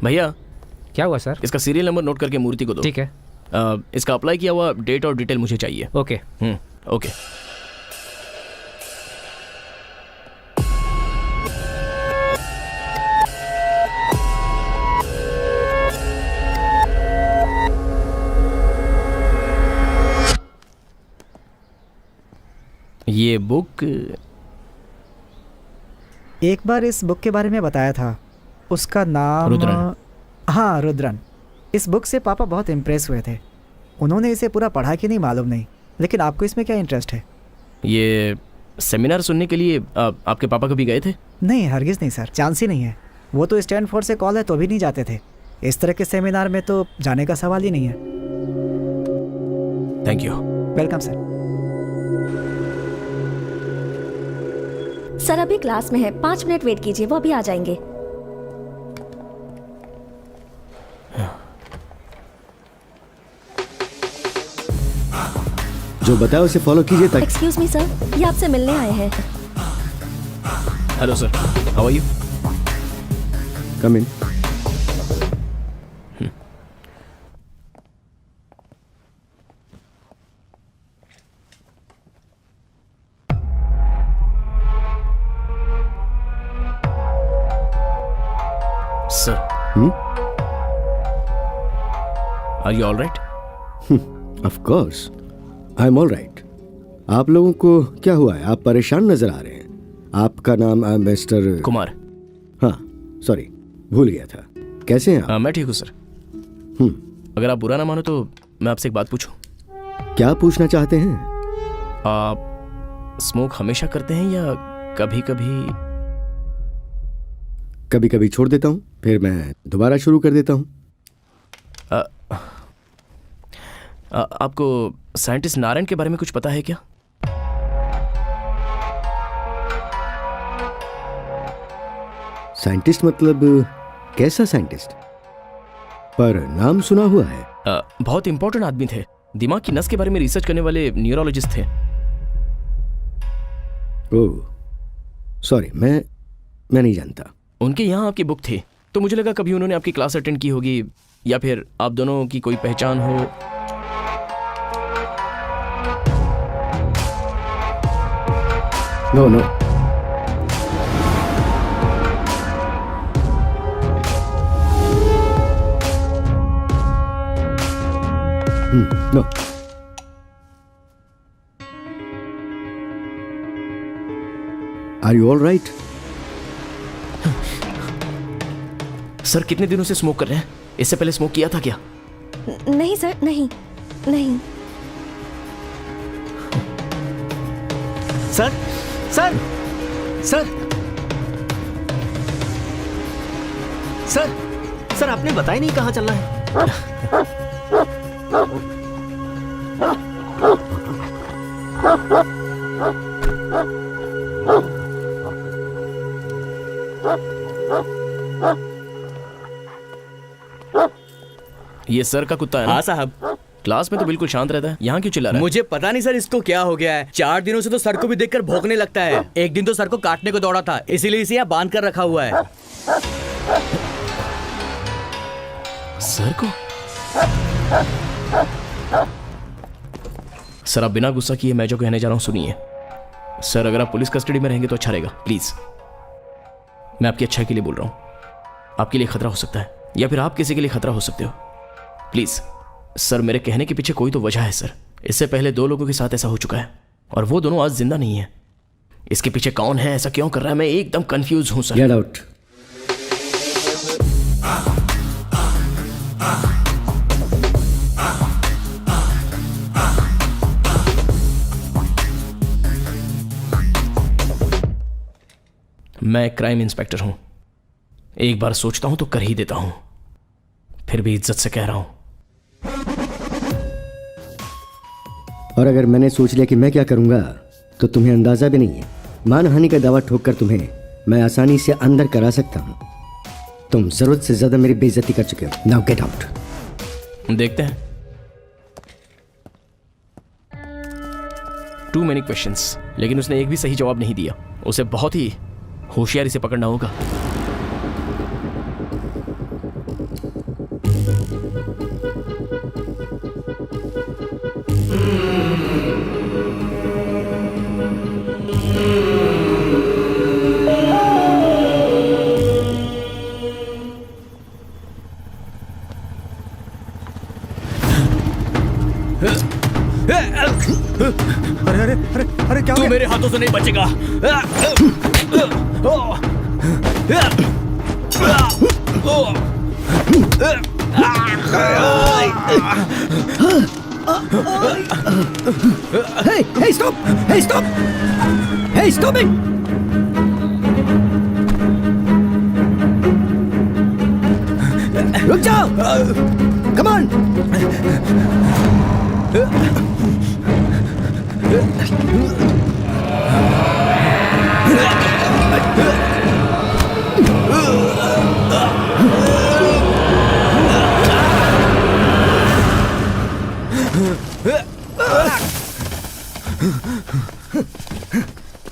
भैया, क्या हुआ सर? इसका सीरियल नंबर नोट करके मूर्ति को दो। ठीक है। इसका अप्लाई किया हुआ डेट और डिटेल मुझे चाहिए। ओके। ओके। ये बुक एक बार इस बुक के बारे में बताया था, उसका नाम रुद्रन। हाँ, रुद्रन। इस बुक से पापा बहुत इम्प्रेस हुए थे। उन्होंने इसे पूरा पढ़ा कि नहीं मालूम नहीं, लेकिन आपको इसमें क्या इंटरेस्ट है? ये सेमिनार सुनने के लिए आपके पापा कभी गए थे? नहीं, हरगिज़ नहीं सर, चांस ही नहीं है। वो तो स्टैनफोर्ड से कॉल है तो भी नहीं जाते थे। इस तरह के सेमिनार में तो जाने का सवाल ही नहीं है। Thank you. Welcome sir. Sir अभी क्लास में है, 5 मिनट वेट कीजिए, वो अभी आ जाएंगे। जो बताया उसे फॉलो कीजिए ताकि एक्सक्यूज मी सर, ये आपसे मिलने आए हैं। Hello sir, how are you? Come in. Sir, are you all right? Of course I am all right. आप लोगों को क्या हुआ है? आप परेशान नजर आ रहे हैं। आपका नाम मिस्टर कुमार। हाँ सॉरी, भूल गया था। कैसे हैं आप? मैं ठीक हूँ सर। अगर आप बुरा ना मानो तो मैं आपसे एक बात पूछूं? क्या पूछना चाहते हैं? आप स्मोक हमेशा करते हैं या कभी कभी? कभी कभी छोड़ देता हूँ, फिर मैं दोबारा शुरू कर देता हूँ। आपको साइंटिस्ट नारायण के बारे में कुछ पता है क्या? साइंटिस्ट मतलब कैसा साइंटिस्ट? पर नाम सुना हुआ है। बहुत इंपॉर्टेंट आदमी थे, दिमाग की नस के बारे में रिसर्च करने वाले न्यूरोलॉजिस्ट थे। ओह सॉरी, मैं नहीं जानता। उनके यहाँ आपकी बुक थी, तो मुझे लगा कभी उन्होंने आपकी क्लास अटेंड की होगी या फिर आप दोनों की कोई पहचान हो। No no, no. Are you all right? Sir कितने दिनों से स्मोक कर रहे हैं? इससे पहले स्मोक किया था क्या? नहीं सर, नहीं नहीं। Sir sir sir sir sir आपने बताया नहीं कहाँ चलना है। ये सर का कुत्ता है ना? हाँ साहब। क्लास में तो बिल्कुल शांत रहता है, यहाँ क्यों चिल्ला रहा है? मुझे पता नहीं सर इसको क्या हो गया है। 4 दिनों से तो सर को भी देखकर भौंकने लगता है। एक दिन तो सर को काटने को दौड़ा था, इसीलिए इसे यहाँ बांध कर रखा हुआ है। सर को? सर आप बिना गुस्सा किए मैं जो कहने जा रहा हूँ सुनिए। सर अगर आप पुलिस कस्टडी में रहेंगे तो अच्छा रहेगा, प्लीज। मैं आपकी अच्छाई के लिए बोल रहा हूँ। आपके लिए खतरा हो सकता है या फिर आप किसी के लिए खतरा हो सकते हो। प्लीज सर, मेरे कहने के पीछे कोई तो वजह है सर। इससे पहले 2 लोगों के साथ ऐसा हो चुका है और वो दोनों आज जिंदा नहीं है। इसके पीछे कौन है, ऐसा क्यों कर रहा है, मैं एकदम कंफ्यूज हूं सर। Get out. मैं क्राइम इंस्पेक्टर हूं, एक बार सोचता हूं तो कर ही देता हूं, फिर भी इज्जत से कह रहा हूं। और अगर मैंने सोच लिया कि मैं क्या करूंगा तो तुम्हें अंदाजा भी नहीं है। मानहानि का दावा ठोक कर तुम्हें मैं आसानी से अंदर करा सकता हूं। तुम जरूरत से ज्यादा मेरी बेइज्जती कर चुके हो। Now get out. देखते हैं। टू मेनी क्वेश्चंस, लेकिन उसने एक भी सही जवाब नहीं दिया। उसे बहुत ही होशियारी से पकड़ना होगा। अरे अरे अरे अरे क्या हो तू गया? मेरे हाथों से नहीं बचेगा। Hey, stop! Hey, stop! Hey, stop it! रुक जाओ! Come on!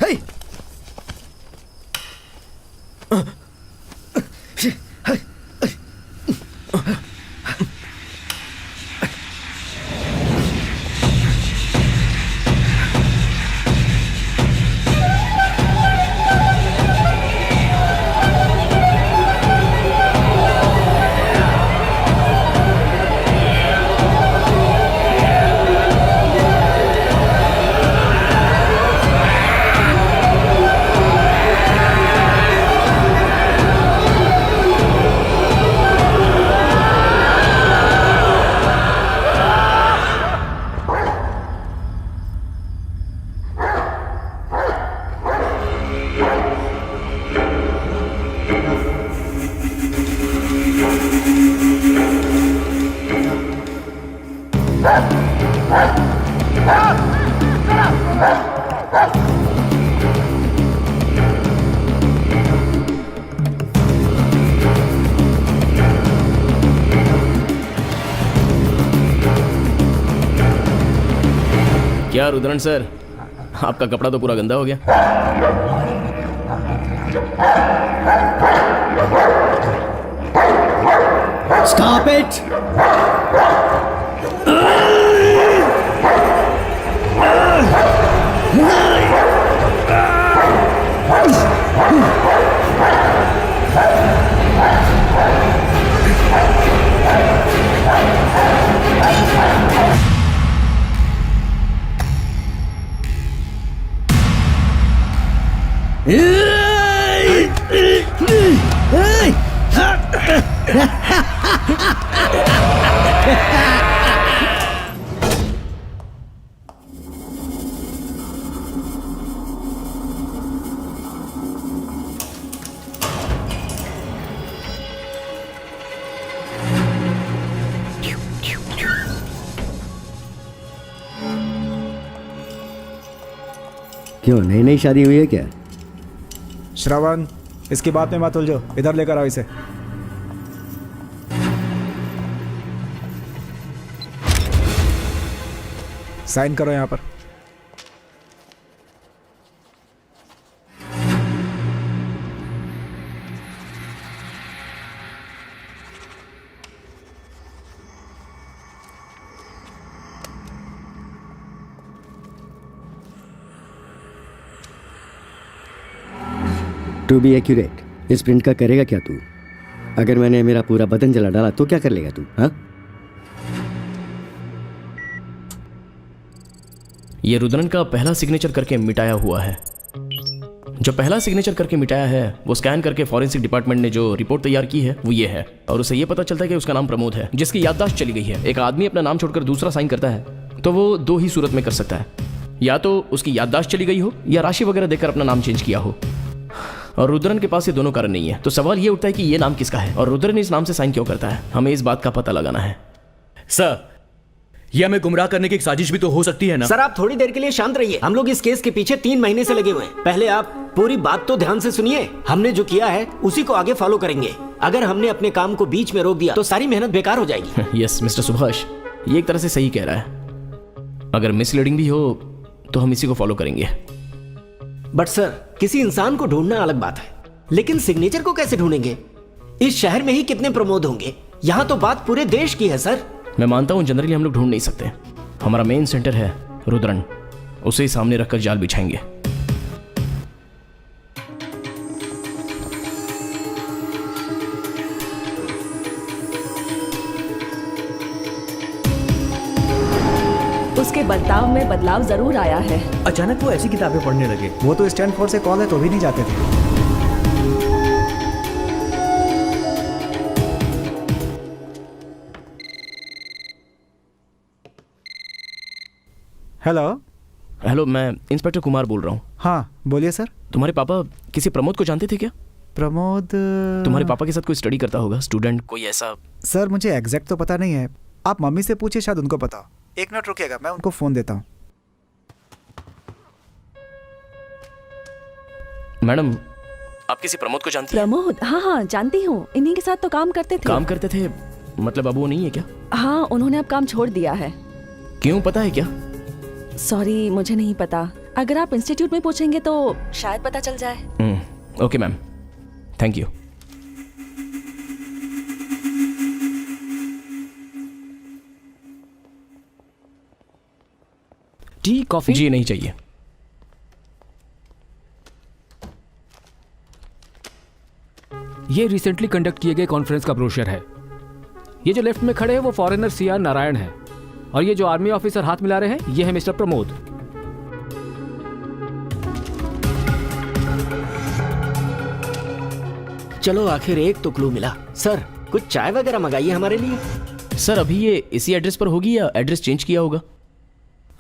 Hey! क्या रुद्रन सर, आपका कपड़ा तो पूरा गंदा हो गया। Stop it! क्यों, नई नई शादी हुई है क्या? श्रवण, इसकी बात में मत उलझो, इधर लेकर आओ इसे। साइन करो यहां पर। टू बी एक्यूरेट, इस प्रिंट का करेगा क्या तू? अगर मैंने मेरा पूरा बदन जला डाला तो क्या कर लेगा तू? हाँ, ये रुद्रन का पहला सिग्नेचर करके मिटाया हुआ है। जो पहला सिग्नेचर करके मिटाया है वो स्कैन करके फॉरेंसिक डिपार्टमेंट ने जो रिपोर्ट तैयार की है वो ये है, और उसे ये पता चलता है कि उसका नाम प्रमोद है, जिसकी याददाश्त चली गई है। एक आदमी अपना नाम छोड़कर दूसरा साइन करता है तो वो दो ही सूरत में कर सकता है, या तो उसकी याददाश्त चली गई हो या राशि वगैरह देकर अपना नाम चेंज किया हो, और रुद्रन के पास ये दोनों कारण नहीं है। तो सवाल ये उठता है कि ये नाम किसका है और रुद्रन इस नाम से साइन क्यों करता है। हमें इस बात का पता लगाना है। सर, ये हमें गुमराह करने की एक साजिश भी तो हो सकती है ना? सर, आप थोड़ी देर के लिए शांत रहिए। हम लोग इस केस के पीछे 3 महीने से लगे हुए हैं। पहले आप पूरी बात तो ध्यान से सुनिए। हमने जो किया है उसी को आगे फॉलो करेंगे। अगर हमने अपने काम को बीच में रोक दिया तो सारी मेहनत बेकार हो जाएगी। यस मिस्टर सुभाष, ये एक तरह से सही कह रहा है। अगर मिसलीडिंग भी हो तो हम इसी को फॉलो करेंगे। बट सर, किसी इंसान को ढूंढना अलग बात है, लेकिन सिग्नेचर को कैसे ढूंढेंगे? इस शहर में ही कितने प्रमोद होंगे? यहाँ तो बात पूरे देश की है सर। मैं मानता हूँ जनरली हम लोग ढूंढ नहीं सकते। हमारा मेन सेंटर है रुद्रन, उसे ही सामने रखकर जाल बिछाएंगे। उसके बर्ताव में बदलाव जरूर आया है। अचानक वो ऐसी किताबें पढ़ने लगे। वो तो स्टैनफोर्ड से कॉल है तो भी नहीं जाते थे। हेलो। हेलो, मैं इंस्पेक्टर कुमार बोल रहा हूँ। हाँ बोलिए सर। तुम्हारे पापा किसी प्रमोद को जानते थे क्या? प्रमोद? तुम्हारे पापा के साथ कोई स्टडी करता होगा स्टूडेंट, कोई ऐसा? सर मुझे एग्जैक्ट तो पता नहीं है, आप मम्मी से पूछिए, शायद उनको पता हो। 1 मिनट रुकिएगा, मैं उनको फ़ोन देता हूँ। मैडम, आप किसी प्रमोद को जानती हैं? प्रमोद, हाँ हाँ जानती हूँ, इन्हीं के साथ तो काम करते थे। काम करते थे मतलब अब वो नहीं है क्या? हाँ, उन्होंने अब काम छोड़ दिया है। क्यों, पता है क्या? सॉरी, मुझे नहीं पता। अगर आप इंस्टीट्यूट में पूछेंगे तो शायद पता चल जाए। Okay ma'am, thank you. Tea coffee? जी नहीं चाहिए। ये रिसेंटली कंडक्ट किए गए कॉन्फ्रेंस का ब्रोशर है। ये जो लेफ्ट में खड़े हैं वो फॉरेनर सीआर नारायण है, और ये जो आर्मी ऑफिसर हाथ मिला रहे हैं ये है मिस्टर प्रमोद। चलो आखिर एक तो क्लू मिला। सर कुछ चाय वगैरह मंगाइए हमारे लिए। सर अभी ये इसी एड्रेस पर होगी या एड्रेस चेंज किया होगा?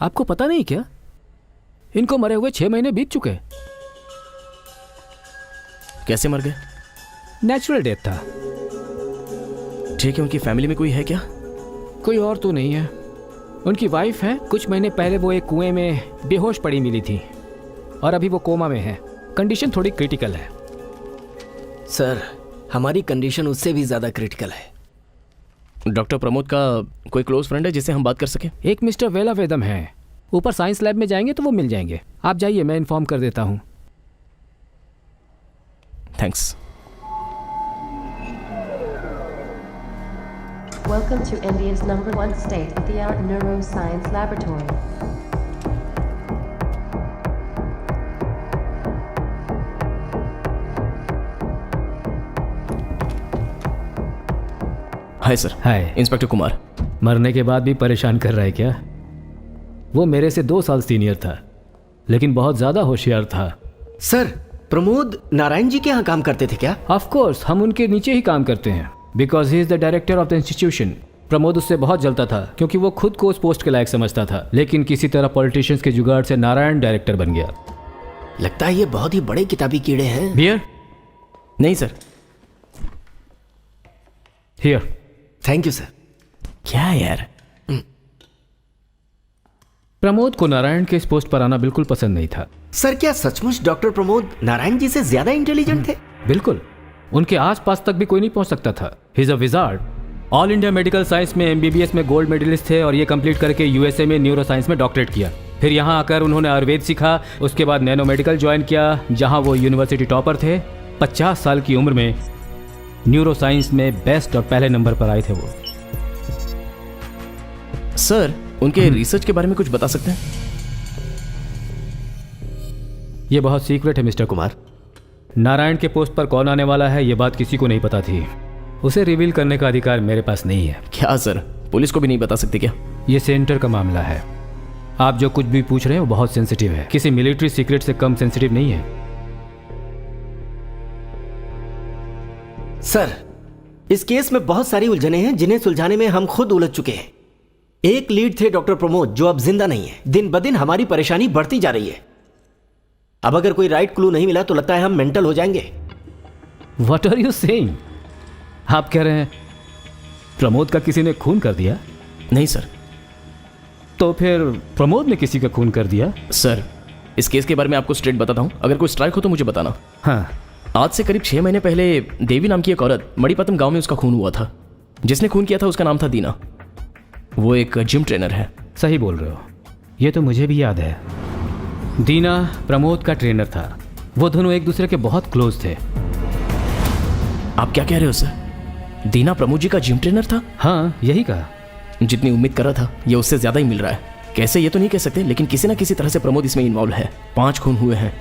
आपको पता नहीं क्या? इनको मरे हुए 6 महीने बीत चुके। कैसे मर गए? नेचुरल डेथ था। ठीक है, उनकी फैमिली में कोई है क्या? कोई और तो नहीं है। उनकी वाइफ है, कुछ महीने पहले वो एक कुएं में बेहोश पड़ी मिली थी और अभी वो कोमा में है। कंडीशन थोड़ी क्रिटिकल है। सर हमारी कंडीशन उससे भी ज्यादा क्रिटिकल है। डॉक्टर प्रमोद का कोई क्लोज फ्रेंड है जिससे हम बात कर सकें? एक मिस्टर वेला वेदम है, ऊपर साइंस लैब में जाएंगे तो वो मिल जाएंगे। आप जाइए, मैं इन्फॉर्म कर देता हूँ। Thanks. Welcome to India's #1 state-of-the-art neuroscience laboratory. Hi sir. Hi. Inspector Kumar. मरने के बाद भी परेशान कर रहा है क्या? वो मेरे से 2 साल सीनियर था, लेकिन बहुत ज्यादा होशियार था। सर प्रमोद नारायण जी के यहाँ काम करते थे क्या? ऑफ कोर्स, हम उनके नीचे ही काम करते हैं, because he is the director of the institution. Pramod उससे बहुत जलता था क्योंकि वो खुद को उस पोस्ट के लायक समझता था, लेकिन किसी तरह पॉलिटिशियंस के जुगाड़ से नारायण डायरेक्टर बन गया। लगता है ये बहुत ही बड़े किताबी कीड़े हैं। बियर? नहीं sir. Here. Thank you sir. क्या यार? प्रमोद को नारायण के इस पोस्ट पर आना बिल्कुल पसंद नहीं था। सर क्या सचमुच डॉक्टर प्रमोद नारायण जी से ज्यादा इंटेलिजेंट थे? बिल्कुल, उनके आसपास तक भी कोई नहीं पहुंच सकता था। He is a wizard. All India medical science में एमबीबीएस में गोल्ड मेडलिस्ट थे और ये कंप्लीट करके यूएसए में न्यूरो साइंस में डॉक्टरेट किया। फिर यहाँ आकर उन्होंने आयुर्वेद सीखा, उसके बाद नैनो मेडिकल ज्वाइन किया जहाँ वो यूनिवर्सिटी टॉपर थे। 50 साल की उम्र में न्यूरो साइंस में बेस्ट और पहले नंबर पर आए थे वो। सर उनके रिसर्च के बारे में कुछ बता सकते हैं? ये बहुत सीक्रेट है मिस्टर कुमार। नारायण के पोस्ट पर कौन आने वाला है ये बात किसी को नहीं पता थी। उसे रिवील करने का अधिकार मेरे पास नहीं है। क्या सर, पुलिस को भी नहीं बता सकते क्या? ये सेंटर का मामला है। आप जो कुछ भी पूछ रहे हैं वो बहुत सेंसिटिव है, किसी मिलिट्री सीक्रेट से कम सेंसिटिव नहीं है। सर इस केस में बहुत सारी उलझने हैं जिन्हें सुलझाने में हम खुद उलझ चुके हैं। एक लीड थे डॉक्टर प्रमोद जो अब जिंदा नहीं है। दिन ब दिन हमारी परेशानी बढ़ती जा रही है। अब अगर कोई राइट क्लू नहीं मिला तो लगता है हम मेंटल हो जाएंगे। What are you saying? आप कह रहे हैं प्रमोद का किसी ने खून कर दिया? नहीं सर। तो फिर प्रमोद ने किसी का खून कर दिया? सर इस केस के बारे में आपको स्ट्रेट बताता हूँ, अगर कोई स्ट्राइक हो तो मुझे बताना। हाँ। आज से करीब 6 महीने पहले देवी नाम की एक औरत मणिपतम गांव में उसका खून हुआ था। जिसने खून किया था उसका नाम था दीना। वो एक जिम ट्रेनर है। सही बोल रहे हो, ये तो मुझे भी याद है। दीना प्रमोद का ट्रेनर था। वो दोनों एक दूसरे के बहुत क्लोज थे। आप क्या कह रहे हो सर? दीना प्रमोद जी का जिम ट्रेनर था? हाँ यही कहा। जितनी उम्मीद कर रहा था ये उससे ज्यादा ही मिल रहा है। कैसे ये तो नहीं कह सकते, लेकिन किसी ना किसी तरह से प्रमोद इसमें इन्वॉल्व है। 5 खून हुए हैं।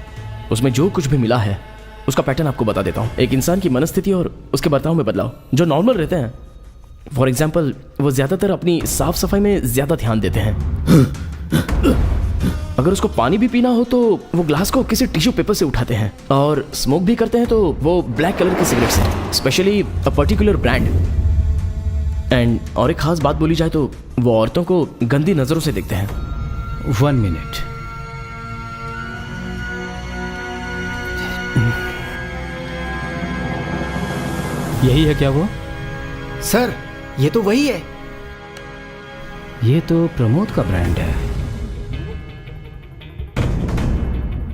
उसमें जो कुछ भी मिला है उसका पैटर्न आपको बता देता हूँ। एक इंसान की मनस्थिति और उसके बर्ताव में बदलाव जो नॉर्मल रहते हैं। फॉर एग्जाम्पल वो ज्यादातर अपनी साफ सफाई में ज्यादा ध्यान देते हैं। अगर उसको पानी भी पीना हो तो वो ग्लास को किसी टिश्यू पेपर से उठाते हैं। और स्मोक भी करते हैं तो वो ब्लैक कलर की सिगरेट से, specially a particular brand. And और एक खास बात बोली जाए तो वो औरतों को गंदी नजरों से देखते हैं। 1 मिनट। यही है क्या वो? सर ये तो वही है। ये तो प्रमोद का ब्रांड है।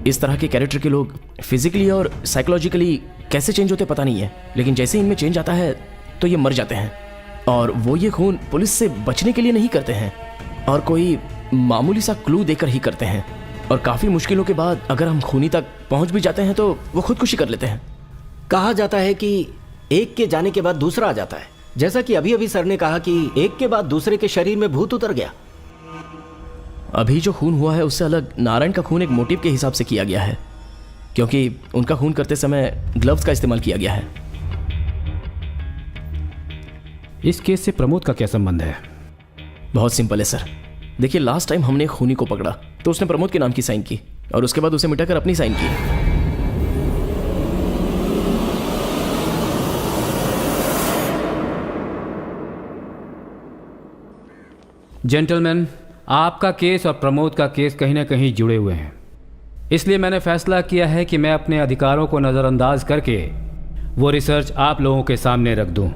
इस तरह के कैरेक्टर के लोग फिजिकली और साइकोलॉजिकली कैसे चेंज होते पता नहीं है, लेकिन जैसे इनमें चेंज आता है तो ये मर जाते हैं। और वो ये खून पुलिस से बचने के लिए नहीं करते हैं और कोई मामूली सा क्लू देकर ही करते हैं। और काफ़ी मुश्किलों के बाद अगर हम खूनी तक पहुंच भी जाते हैं तो वो खुदकुशी कर लेते हैं। कहा जाता है कि एक के जाने के बाद दूसरा आ जाता है, जैसा कि अभी अभी सर ने कहा कि एक के बाद दूसरे के शरीर में भूत उतर गया। अभी जो खून हुआ है उससे अलग नारायण का खून एक मोटिव के हिसाब से किया गया है, क्योंकि उनका खून करते समय ग्लव्स का इस्तेमाल किया गया है। इस केस से प्रमोद का क्या संबंध है? बहुत सिंपल है सर। देखिए, लास्ट टाइम हमने खूनी को पकड़ा तो उसने प्रमोद के नाम की साइन की और उसके बाद उसे मिटाकर अपनी साइन की। जेंटलमैन, आपका केस और प्रमोद का केस कहीं ना कहीं जुड़े हुए हैं, इसलिए मैंने फैसला किया है कि मैं अपने अधिकारों को नज़रअंदाज करके वो रिसर्च आप लोगों के सामने रख दूं।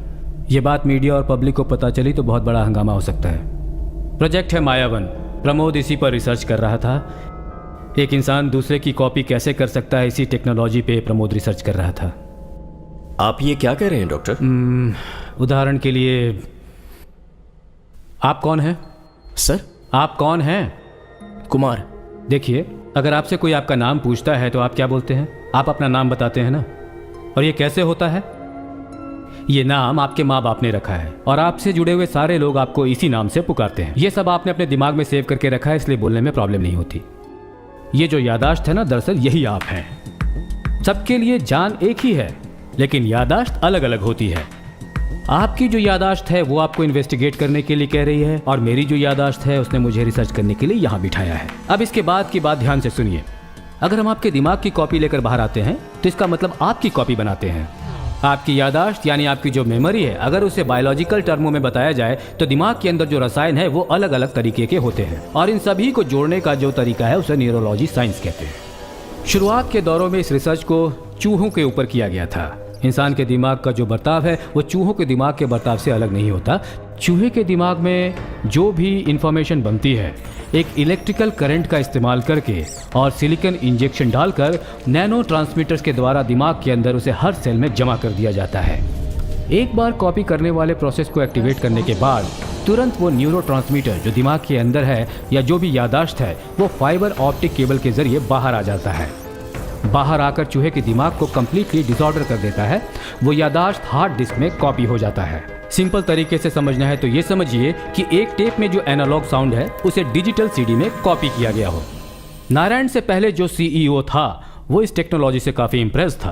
ये बात मीडिया और पब्लिक को पता चली तो बहुत बड़ा हंगामा हो सकता है। प्रोजेक्ट है मायावन। प्रमोद इसी पर रिसर्च कर रहा था। एक इंसान दूसरे की कॉपी कैसे कर सकता है, इसी टेक्नोलॉजी पे प्रमोद रिसर्च कर रहा था। आप ये क्या कह रहे हैं डॉक्टर? उदाहरण के लिए, आप कौन हैं? सर, आप कौन हैं? कुमार। देखिए, अगर आपसे कोई आपका नाम पूछता है तो आप क्या बोलते हैं? आप अपना नाम बताते हैं ना। और ये कैसे होता है? ये नाम आपके माँ बाप ने रखा है और आपसे जुड़े हुए सारे लोग आपको इसी नाम से पुकारते हैं। ये सब आपने अपने दिमाग में सेव करके रखा है, इसलिए बोलने में प्रॉब्लम नहीं होती। ये जो यादाश्त है ना, दरअसल यही आप हैं। सबके लिए जान एक ही है, लेकिन यादाश्त अलग अलग होती है। आपकी जो यादाश्त है वो आपको इन्वेस्टिगेट करने के लिए कह रही है और मेरी जो यादाश्त है उसने मुझे रिसर्च करने के लिए यहाँ बिठाया है। अब इसके बाद की बात ध्यान से सुनिए। अगर हम आपके दिमाग की कॉपी लेकर बाहर आते हैं तो इसका मतलब आपकी कॉपी बनाते हैं। आपकी यादाश्त यानी आपकी जो मेमोरी है, अगर उसे बायोलॉजिकल टर्मों में बताया जाए तो दिमाग के अंदर जो रसायन है वो अलग अलग तरीके के होते हैं और इन सभी को जोड़ने का जो तरीका है उसे न्यूरोलॉजी साइंस कहते हैं। शुरुआत के दौरों में इस रिसर्च को चूहों के ऊपर किया गया था। इंसान के दिमाग का जो बर्ताव है वो चूहों के दिमाग के बर्ताव से अलग नहीं होता। चूहे के दिमाग में जो भी इंफॉर्मेशन बनती है एक इलेक्ट्रिकल करंट का इस्तेमाल करके और सिलिकॉन इंजेक्शन डालकर नैनो ट्रांसमीटर्स के द्वारा दिमाग के अंदर उसे हर सेल में जमा कर दिया जाता है। एक बार कॉपी करने वाले प्रोसेस को एक्टिवेट करने के बाद तुरंत वो न्यूरोट्रांसमीटर जो दिमाग के अंदर है या जो भी यादाश्त है वो फाइबर ऑप्टिक केबल के जरिए बाहर आ जाता है। बाहर आकर चूहे के दिमाग को कंप्लीटली डिसऑर्डर कर देता है। वो यादाश्त हार्ड डिस्क में कॉपी हो जाता है। सिंपल तरीके से समझना है तो ये समझिए कि एक टेप में जो एनालॉग साउंड है उसे डिजिटल सीडी में कॉपी किया गया हो। नारायण से पहले जो सीईओ था वो इस टेक्नोलॉजी से काफ़ी इम्प्रेस था।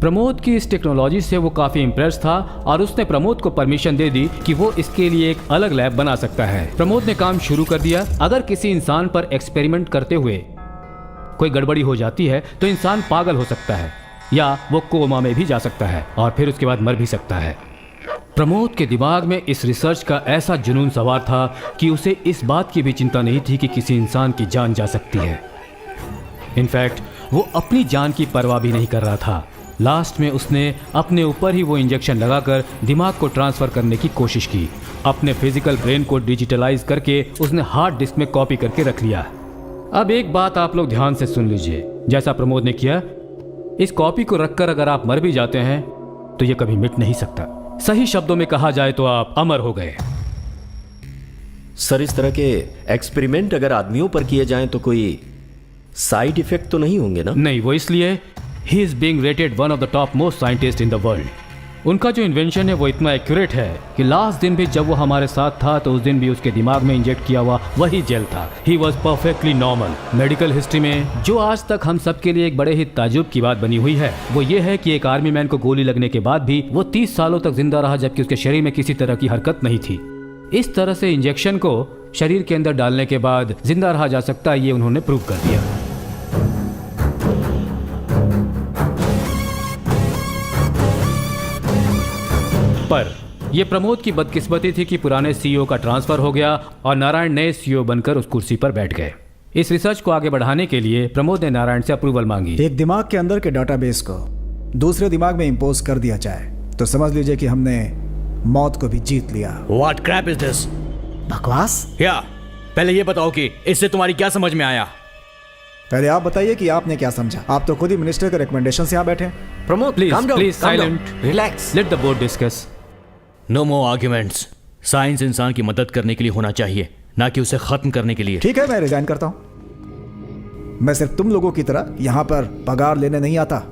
प्रमोद की इस टेक्नोलॉजी से वो काफ़ी इम्प्रेस था और उसने प्रमोद को परमिशन दे दी कि वो इसके लिए एक अलग लैब बना सकता है। प्रमोद ने काम शुरू कर दिया। अगर किसी इंसान पर एक्सपेरिमेंट करते हुए कोई गड़बड़ी हो जाती है तो इंसान पागल हो सकता है या वो कोमा में भी जा सकता है और फिर उसके बाद मर भी सकता है। प्रमोद के दिमाग में इस रिसर्च का ऐसा जुनून सवार था कि उसे इस बात की भी चिंता नहीं थी कि किसी इंसान की जान जा सकती है। इनफैक्ट वो अपनी जान की परवाह भी नहीं कर रहा था। लास्ट में उसने अपने ऊपर ही वो इंजेक्शन लगाकर दिमाग को ट्रांसफ़र करने की कोशिश की। अपने फिजिकल ब्रेन को डिजिटलाइज करके उसने हार्ड डिस्क में कॉपी करके रख लिया। अब एक बात आप लोग ध्यान से सुन लीजिए। जैसा प्रमोद ने किया, इस कॉपी को रखकर अगर आप मर भी जाते हैं तो ये कभी मिट नहीं सकता। सही शब्दों में कहा जाए तो आप अमर हो गए। सर, इस तरह के एक्सपेरिमेंट अगर आदमियों पर किए जाएं तो कोई साइड इफेक्ट तो नहीं होंगे ना? नहीं, वो इसलिए he is being rated one of the top most scientist in the world. उनका जो इन्वेंशन है वो इतना एक्यूरेट है कि लास्ट दिन भी जब वो हमारे साथ था तो उस दिन भी उसके दिमाग में इंजेक्ट किया हुआ वही जेल था। He was perfectly normal. Medical history में जो आज तक हम सबके लिए एक बड़े ही ताजुब की बात बनी हुई है वो ये है कि एक आर्मी मैन को गोली लगने के बाद भी वो 30 सालों तक जिंदा रहा, जबकि उसके शरीर में किसी तरह की हरकत नहीं थी। इस तरह से इंजेक्शन को शरीर के अंदर डालने के बाद जिंदा रहा जा सकता है, ये उन्होंने प्रूव कर दिया। पर यह प्रमोद की बदकिस्मती थी कि पुराने सीईओ का ट्रांसफर हो गया और नारायण नए सीईओ बनकर उस कुर्सी पर बैठ गए। इस रिसर्च को आगे बढ़ाने के लिए प्रमोद ने नारायण से अप्रूवल मांगी। एक दिमाग के अंदर के डाटाबेस को दूसरे दिमाग में इंपोज कर दिया जाए तो समझ लीजिए कि हमने मौत को भी जीत लिया। What crap is this? बकवास। पहले ये बताओ कि इससे तुम्हारी क्या समझ में आया? पहले आप बताइए कि आपने क्या समझा। आप तो खुद ही मिनिस्टर के रिकमेंडेशन से यहाँ बैठे हैं। Pramod, please calm down, please calm down. Silent, relax. Let the board discuss. No more arguments. Science इंसान की मदद करने के लिए होना चाहिए, ना कि उसे खत्म करने के लिए। ठीक है, मैं रिजाइन करता हूँ। मैं सिर्फ तुम लोगों की तरह यहाँ पर पगार लेने नहीं आता।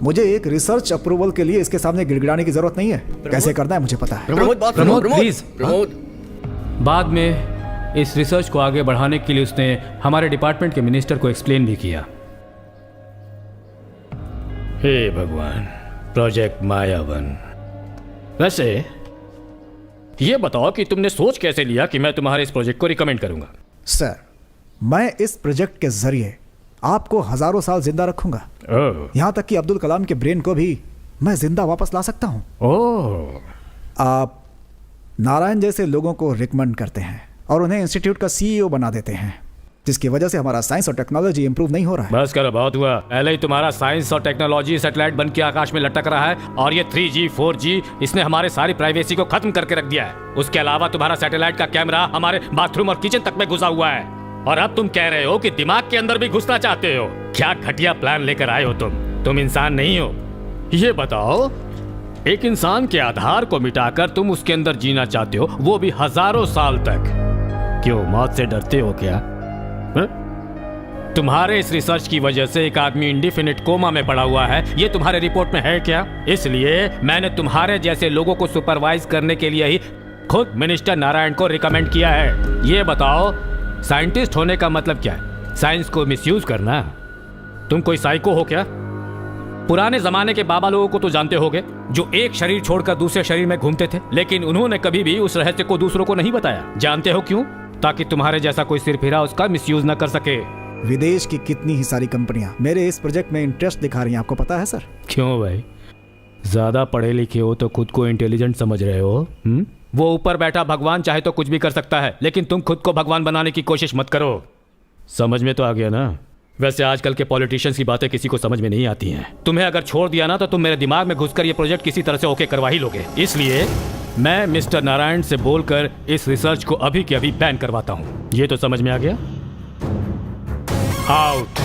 मुझे एक रिसर्च अप्रूवल के लिए इसके सामने गिड़गिड़ाने की जरूरत नहीं है। कैसे करना है मुझे पता है। प्रमोद बात सुनो, प्रमोद, प्रमोद please। प्रमोद। बाद में इस रिसर्च को आगे बढ़ाने के लिए उसने हमारे डिपार्टमेंट के मिनिस्टर को एक्सप्लेन भी किया। हे भगवान, प्रोजेक्ट मायावन। वैसे ये बताओ कि तुमने सोच कैसे लिया कि मैं तुम्हारे इस प्रोजेक्ट को रिकमेंड करूंगा? सर, मैं इस प्रोजेक्ट के जरिए आपको हजारों साल जिंदा रखूंगा। ओह यहाँ तक कि अब्दुल कलाम के ब्रेन को भी मैं जिंदा वापस ला सकता हूँ। ओह आप नारायण जैसे लोगों को रिकमेंड करते हैं और उन्हें इंस्टीट्यूट का सीईओ बना देते हैं, जिसकी वजह से हमारा साइंस और टेक्नोलॉजी इंप्रूव नहीं हो रहा है। बस करो, बहुत हुआ। पहले ही तुम्हारा साइंस और टेक्नोलॉजी सैटेलाइट बन के आकाश में लटक रहा है और ये 3G 4G इसने हमारे सारी प्राइवेसी को खत्म करके रख दिया है। उसके अलावा तुम्हारा सैटेलाइट का कैमरा हमारे बाथरूम और किचन तक में घुसा हुआ है और अब तुम कह रहे हो कि दिमाग के अंदर भी घुसना चाहते हो। क्या घटिया प्लान लेकर आए हो तुम इंसान नहीं हो। ये बताओ, एक इंसान के आधार को मिटाकर तुम उसके अंदर जीना चाहते हो, वो भी हजारों साल तक। क्यों, मौत से डरते हो क्या? तुम्हारे इस रिसर्च की वजह से एक आदमी इंडिफिनिट कोमा में पड़ा हुआ है, ये तुम्हारे रिपोर्ट में है क्या? इसलिए मैंने तुम्हारे जैसे लोगों को सुपरवाइज करने के लिए ही खुद मिनिस्टर नारायण को रिकमेंड किया है। ये बताओ, साइंटिस्ट होने का मतलब क्या है? साइंस को मिसयूज करना? तुम कोई साइको हो क्या? पुराने जमाने के बाबा लोगों को तो जानते होगे, जो एक शरीर छोड़कर दूसरे शरीर में घूमते थे, लेकिन उन्होंने कभी भी उस रहस्य को दूसरों को नहीं बताया। जानते हो क्यों? ताकि तुम्हारे जैसा कोई सिरफिरा उसका मिसयूज न कर सके। विदेश की कितनी ही सारी कंपनियां मेरे इस प्रोजेक्ट में इंटरेस्ट दिखा रही हैं, आपको पता है सर? क्यों भाई, ज्यादा पढ़े लिखे हो तो खुद को इंटेलिजेंट समझ रहे हो? वो ऊपर बैठा भगवान चाहे तो कुछ भी कर सकता है, लेकिन तुम खुद को भगवान बनाने की कोशिश मत करो। समझ में तो आ गया ना? वैसे आजकल के पॉलिटिशियंस की बातें किसी को समझ में नहीं आती हैं। तुम्हें अगर छोड़ दिया ना तो तुम मेरे दिमाग में घुसकर ये प्रोजेक्ट किसी तरह से होके करवा ही लोगे। इसलिए मैं मिस्टर नारायण से बोलकर इस रिसर्च को अभी के अभी बैन करवाता हूँ। ये तो समझ में आ गया? आउट।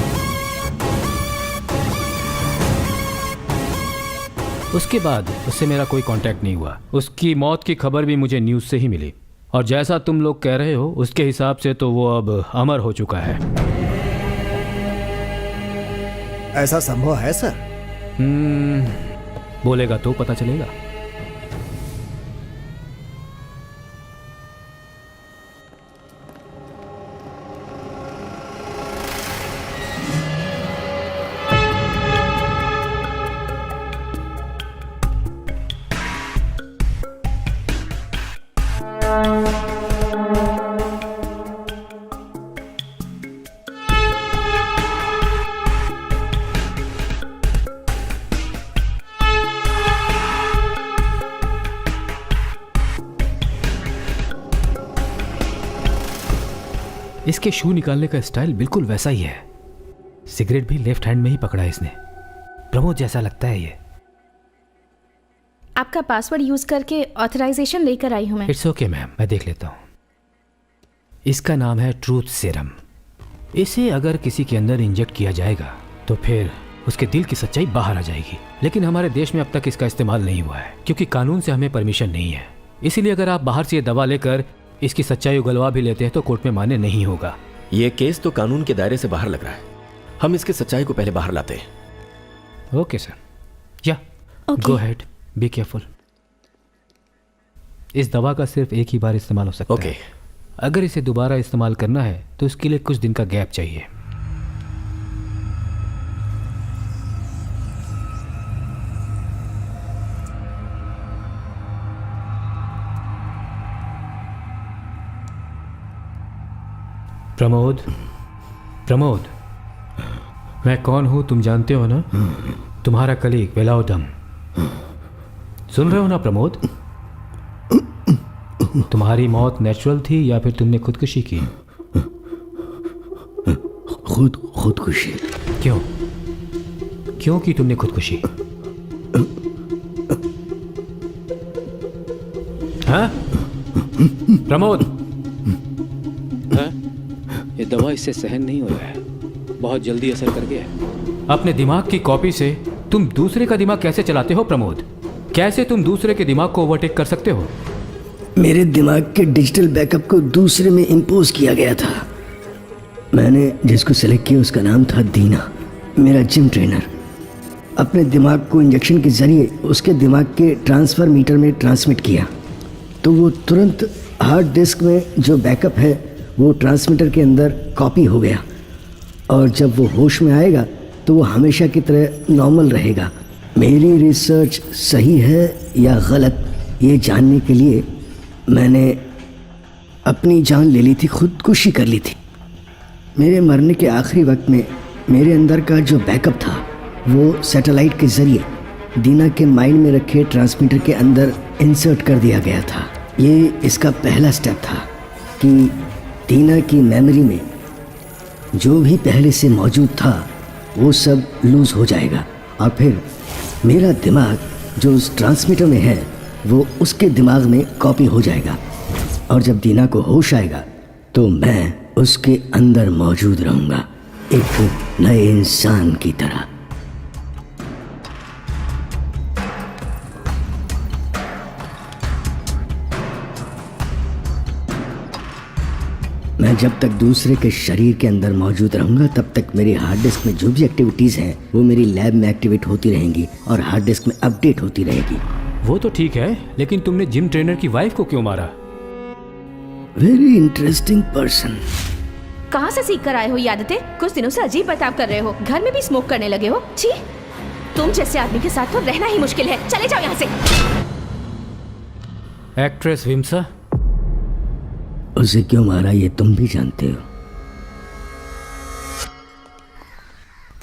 उसके बाद उससे मेरा कोई कांटेक्ट नहीं हुआ। उसकी मौत की खबर भी मुझे न्यूज़ से ही मिली, और जैसा तुम लोग कह रहे हो उसके हिसाब से तो वो अब अमर हो चुका है। ऐसा संभव है सर? बोलेगा तो पता चलेगा। इसके शू निकालने का स्टाइल बिल्कुल वैसा ही है। सिगरेट भी लेफ्ट हैंड में ही पकड़ा है इसने। प्रमोद जैसा लगता है ये। आपका पासवर्ड यूज करके ऑथराइजेशन लेकर आई हूं मैं। इट्स ओके मैम, मैं देख लेता हूँ। इसका नाम है ट्रूथ सीरम। इसे अगर किसी के अंदर इंजेक्ट किया जाएगा तो फिर उसके दिल की सच्चाई बाहर आ जाएगी। लेकिन हमारे देश में अब तक इसका इस्तेमाल नहीं हुआ है, क्योंकि कानून से हमें परमिशन नहीं है। इसीलिए अगर आप बाहर से ये दवा लेकर इसकी सच्चाई उगलवा भी लेते हैं तो कोर्ट में मान्य नहीं होगा। ये केस तो कानून के दायरे से बाहर लग रहा है। हम इसकी सच्चाई को पहले बाहर लाते हैं। ओके सर, या गो हेड, बी केयरफुल। इस दवा का सिर्फ एक ही बार इस्तेमाल हो सकता है। अगर इसे दोबारा इस्तेमाल करना है तो इसके लिए कुछ दिन का गैप चाहिए। प्रमोद, प्रमोद, मैं कौन हूं तुम जानते हो ना? तुम्हारा कलीग वेलाउडम। सुन रहे हो ना प्रमोद? तुम्हारी मौत नेचुरल थी या फिर तुमने खुदकुशी की? खुदकुशी। क्यों? क्यों की तुमने खुदकुशी? हाँ प्रमोद? हाँ? ये दवा इससे सहन नहीं हो रहा है। बहुत जल्दी असर कर गया। अपने दिमाग की कॉपी से तुम दूसरे का दिमाग कैसे चलाते हो प्रमोद? कैसे तुम दूसरे के दिमाग को ओवरटेक कर सकते हो? मेरे दिमाग के डिजिटल बैकअप को दूसरे में इम्पोज किया गया था। मैंने जिसको सेलेक्ट किया उसका नाम था दीना, मेरा जिम ट्रेनर। अपने दिमाग को इंजेक्शन के ज़रिए उसके दिमाग के ट्रांसफ़र मीटर में ट्रांसमिट किया, तो वो तुरंत हार्ड डिस्क में जो बैकअप है वो ट्रांसमीटर के अंदर कॉपी हो गया, और जब वो होश में आएगा तो वो हमेशा की तरह नॉर्मल रहेगा। मेरी रिसर्च सही है या गलत ये जानने के लिए मैंने अपनी जान ले ली थी, खुदकुशी कर ली थी। मेरे मरने के आखिरी वक्त में मेरे अंदर का जो बैकअप था वो सैटेलाइट के ज़रिए दीना के माइंड में रखे ट्रांसमीटर के अंदर इंसर्ट कर दिया गया था। ये इसका पहला स्टेप था कि दीना की मेमोरी में जो भी पहले से मौजूद था वो सब लूज़ हो जाएगा, और फिर मेरा दिमाग जो उस ट्रांसमीटर में है वो उसके दिमाग में कॉपी हो जाएगा, और जब दीना को होश आएगा तो मैं उसके अंदर मौजूद रहूँगा, एक नए इंसान की तरह। मैं जब तक दूसरे के शरीर के अंदर मौजूद रहूंगा तब तक मेरी हार्ड डिस्क में जो भी एक्टिविटीज़ हैं वो मेरी लैब में एक्टिवेट होती रहेंगी और हार्ड डिस्क में अपडेट होती रहेगी। वो तो ठीक है, लेकिन तुमने जिम ट्रेनर की वाइफ को क्यों मारा? Very interesting person. कहाँ से सीख कर आए हो ये आदतें? कुछ दिनों से अजीब बर्ताव कर रहे हो, घर में भी स्मोक करने लगे हो। छी, तुम जैसे आदमी के साथ तो रहना ही मुश्किल है। चले जाओ यहाँ से। एक्ट्रेस विमसा, उसे क्यों मारा ये तुम भी जानते हो।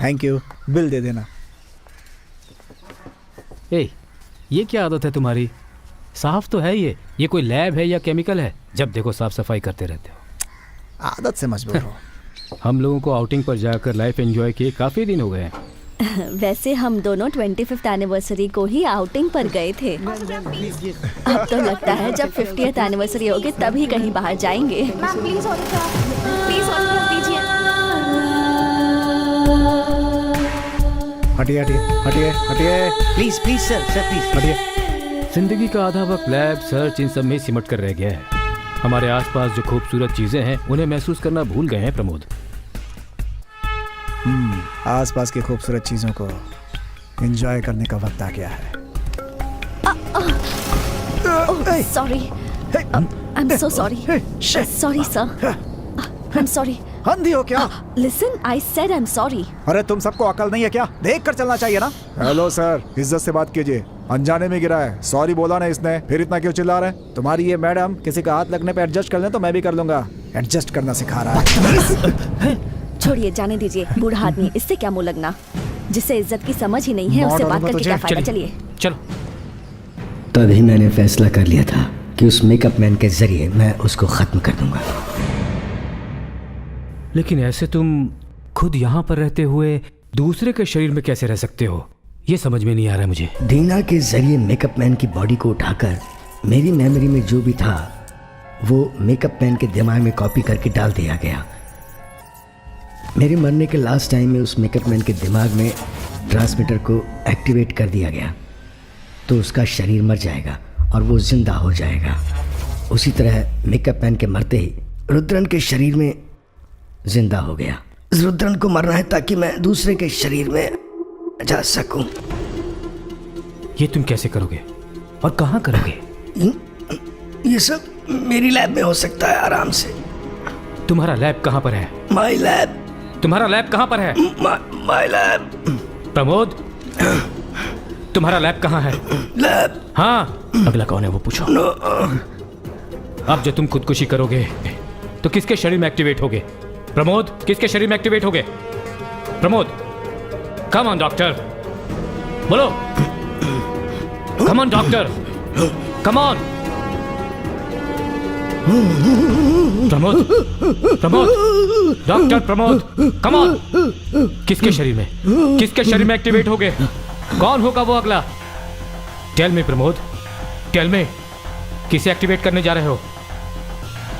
थैंक यू, बिल दे देना। ए, ये क्या आदत है तुम्हारी? साफ तो है ये कोई लैब है या केमिकल है? जब देखो साफ सफाई करते रहते हो। आदत से मजबूर हो। हम लोगों को आउटिंग पर जाकर लाइफ एंजॉय किए काफी दिन हो गए हैं। वैसे हम दोनों 25th एनिवर्सरी को ही आउटिंग पर गए थे। अब तो लगता है जब 50th एनिवर्सरी होगी तभी कहीं बाहर जाएंगे। मैम प्लीज प्लीज दीजिए। हटिए हटिए हटिए हटिए, प्लीज प्लीज सर प्लीज हटिए। जिंदगी का आधा वक्त लैब, सर्च, इन सब में सिमट कर रह गया है। हमारे आसपास जो खूबसूरत चीजें हैं उन्हें महसूस करना भूल गए हैं प्रमोद। आसपास की खूबसूरत चीजों को एंजॉय करने का वक्त आ गया है। Sorry, I am so sorry. Sorry sir, I am sorry. अंधी हो क्या? Listen, I said I am sorry. अरे तुम सबको अकल नहीं है क्या? देख कर चलना चाहिए ना। हेलो सर, इज्जत से बात कीजिए। अनजाने में गिरा है, सॉरी बोला ना इसने, फिर इतना क्यों चिल्ला रहे हैं? तुम्हारी ये मैडम किसी का हाथ लगने पे एडजस्ट कर ले तो मैं भी कर लूंगा। एडजस्ट करना सिखा रहा है। छोड़िए, जाने दीजिए। बूढ़ा आदमी, इससे क्या मुंह लगना? जिसे इज्जत की समझ ही नहीं है उससे बात करके क्या फायदा। चलिए चलो। तभी मैंने फैसला कर लिया था कि उस मेकअप मैन के जरिए मैं उसको खत्म कर दूंगा। लेकिन ऐसे तुम खुद यहाँ पर रहते हुए दूसरे के शरीर में कैसे रह सकते हो? ये समझ में नहीं आ रहा मुझे। दीना के जरिए मेकअप मैन की बॉडी को उठाकर मेरी मेमोरी में जो भी था वो मेकअप मैन के दिमाग में कॉपी करके डाल दिया गया। मेरे मरने के लास्ट टाइम में उस मेकअप मैन के दिमाग में ट्रांसमीटर को एक्टिवेट कर दिया गया, तो उसका शरीर मर जाएगा और वो जिंदा हो जाएगा। उसी तरह मेकअप मैन के मरते ही रुद्रन के शरीर में जिंदा हो गया। रुद्रन को मरना है ताकि मैं दूसरे के शरीर में जा सकूं। ये तुम कैसे करोगे और कहाँ करोगे? ये सब मेरी लैब में हो सकता है आराम से। तुम्हारा लैब कहाँ पर है? माई लैब। तुम्हारा लैब कहाँ पर है? माई लैब। प्रमोद, तुम्हारा लैब कहाँ है? लैब। हाँ, अगला कौन है वो पूछो। अब जो तुम खुदकुशी करोगे तो किसके शरीर में एक्टिवेट होगे? प्रमोद, किसके शरीर में एक्टिवेट होगे? प्रमोद, कम ऑन डॉक्टर, बोलो। Come on doctor, come on. Pramod, Pramod, doctor Pramod, come on. किसके शरीर में, किसके शरीर में एक्टिवेट होगे? कौन होगा वो अगला? Tell me Pramod, tell me, किसे एक्टिवेट करने जा रहे हो?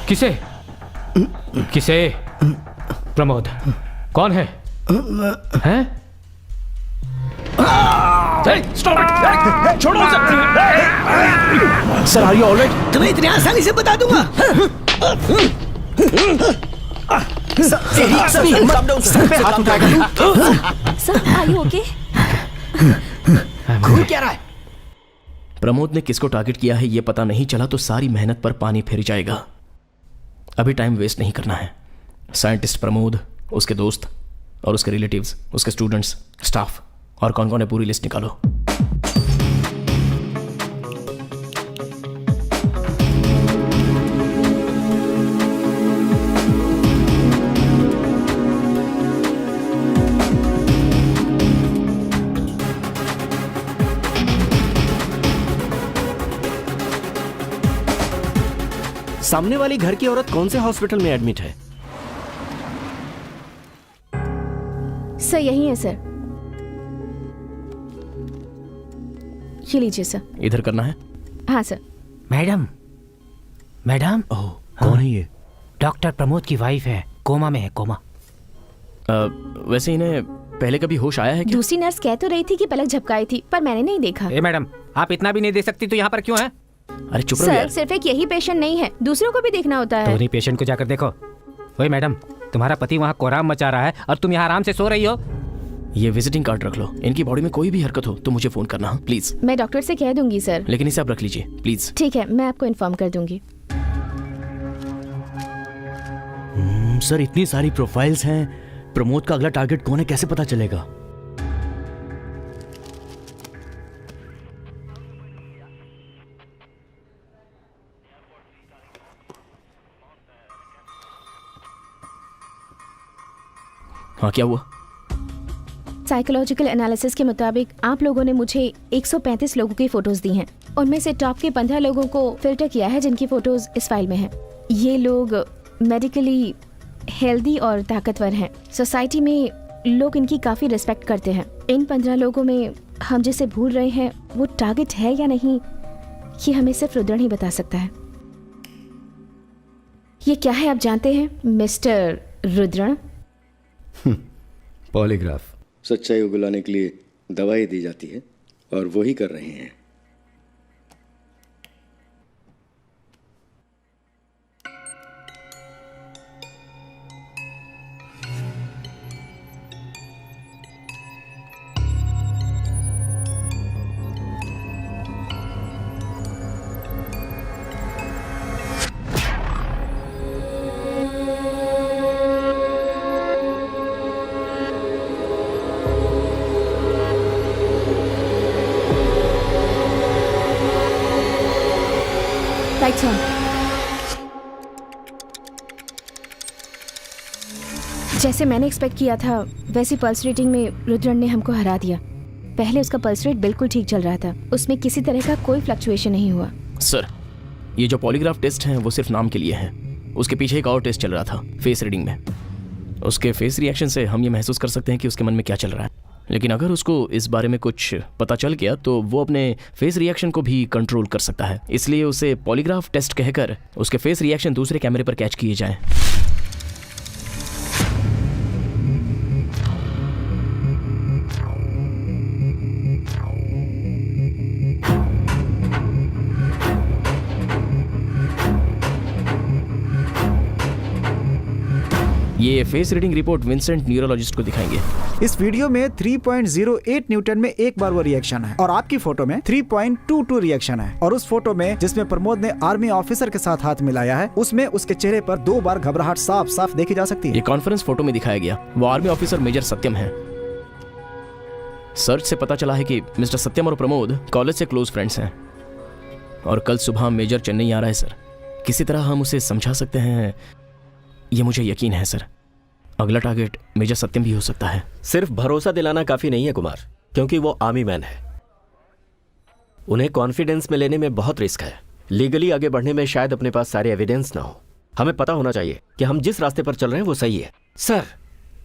किसे? किसे? प्रमोद, कौन है? हैं? छोड़ो सर, आर यू ऑलराइट? तुम्हें इतनी आसानी से बता दूंगा। Sir are you okay? खून क्या रहा है? प्रमोद ने किसको टारगेट किया है ये पता नहीं चला तो सारी मेहनत पर पानी फिर जाएगा। अभी टाइम वेस्ट नहीं करना है। साइंटिस्ट प्रमोद, उसके दोस्त और उसके रिलेटिव्स, उसके स्टूडेंट्स, स्टाफ और कौन कौन है पूरी लिस्ट निकालो। सामने वाली घर की औरत कौन से हॉस्पिटल में एडमिट है? सर यही है सर, ये लीजिए सर। इधर करना है। हाँ सर। मैडम, मैडम, कौन है ये? डॉक्टर प्रमोद की वाइफ है, कोमा में है, कोमा। वैसे इन्हें पहले कभी होश आया है क्या? दूसरी नर्स कह तो रही थी कि पलक झपकाई थी, पर मैंने नहीं देखा। ए मैडम, आप इतना भी नहीं दे सकती तो यहाँ पर क्यों है? अरे चुप रहो सर यार। सिर्फ एक यही पेशेंट नहीं है, दूसरों को भी देखना होता तो है। उन्हीं पेशेंट को जाकर देखो। ओए मैडम, तुम्हारा पति वहाँ कोराम मचा रहा है और तुम यहाँ आराम से सो रही हो। ये विजिटिंग कार्ड रख लो। इनकी बॉडी में कोई भी हरकत हो तो मुझे फोन करना, प्लीज। मैं डॉक्टर से कह दूंगी सर। लेकिन इसे आप रख लीजिए प्लीज। ठीक है, मैं आपको इन्फॉर्म कर दूंगी। सर इतनी सारी प्रोफाइल्स हैं, प्रमोद का अगला टारगेट कौन है कैसे पता चलेगा? हाँ क्या हुआ? साइकोलॉजिकल एनालिसिस के मुताबिक आप लोगों ने मुझे 135 लोगों की फोटोज दी हैं। उनमें से टॉप के 15 लोगों को फिल्टर किया है जिनकी फोटोज इस फाइल में हैं। ये लोग मेडिकली हेल्दी और ताकतवर हैं। सोसाइटी में लोग इनकी काफ़ी रिस्पेक्ट करते हैं। इन 15 लोगों में हम जिसे भूल रहे हैं वो टारगेट है या नहीं, ये हमें सिर्फ रुद्रण ही बता सकता है। ये क्या है आप जानते हैं मिस्टर रुद्रण? पॉलीग्राफ। सच्चाई उगलाने के लिए दवाई दी जाती है और वो ही कर रहे हैं। Lights on. जैसे मैंने एक्सपेक्ट किया था वैसी पल्स रेटिंग में रुद्रण ने हमको हरा दिया। पहले उसका पल्स रेट बिल्कुल ठीक चल रहा था, उसमें किसी तरह का कोई फ्लक्चुएशन नहीं हुआ। सर, ये जो पॉलीग्राफ टेस्ट हैं वो सिर्फ नाम के लिए हैं। उसके पीछे एक और टेस्ट चल रहा था फेस रीडिंग में। उसके फेस रिएक्शन से हम ये महसूस कर सकते हैं कि उसके मन में क्या चल रहा है। लेकिन अगर उसको इस बारे में कुछ पता चल गया तो वो अपने फेस रिएक्शन को भी कंट्रोल कर सकता है। इसलिए उसे पॉलीग्राफ टेस्ट कहकर उसके फेस रिएक्शन दूसरे कैमरे पर कैच किए जाएं। ये face reading report Vincent neurologist को दिखाएंगे। इस वीडियो में 3.08 न्यूटन में एक बार वो रिएक्शन है और आपकी फोटो में 3.22 रिएक्शन है। और उस फोटो में जिसमें प्रमोद ने आर्मी ऑफिसर के साथ हाथ मिलाया है उसमें उसके चेहरे पर 2 बार घबराहट साफ साफ देखी जा सकती है। ये कॉन्फ्रेंस फोटो में दिखाया गया वो आर्मी ऑफिसर मेजर सत्यम है। सर्च से पता चला है कि मिस्टर सत्यम और प्रमोद कॉलेज से क्लोज फ्रेंड्स हैं और कल सुबह मेजर चेन्नई आ रहा है। सर, किसी तरह हम उसे समझा सकते हैं, ये मुझे यकीन है सर। अगला टारगेट मेजर सत्यम भी हो सकता है। सिर्फ भरोसा दिलाना काफी नहीं है कुमार, क्योंकि वो आर्मी मैन है। उन्हें कॉन्फिडेंस में लेने में बहुत रिस्क है। लीगली आगे बढ़ने में शायद अपने पास सारे एविडेंस ना हो। हमें पता होना चाहिए कि हम जिस रास्ते पर चल रहे हैं वो सही है। सर,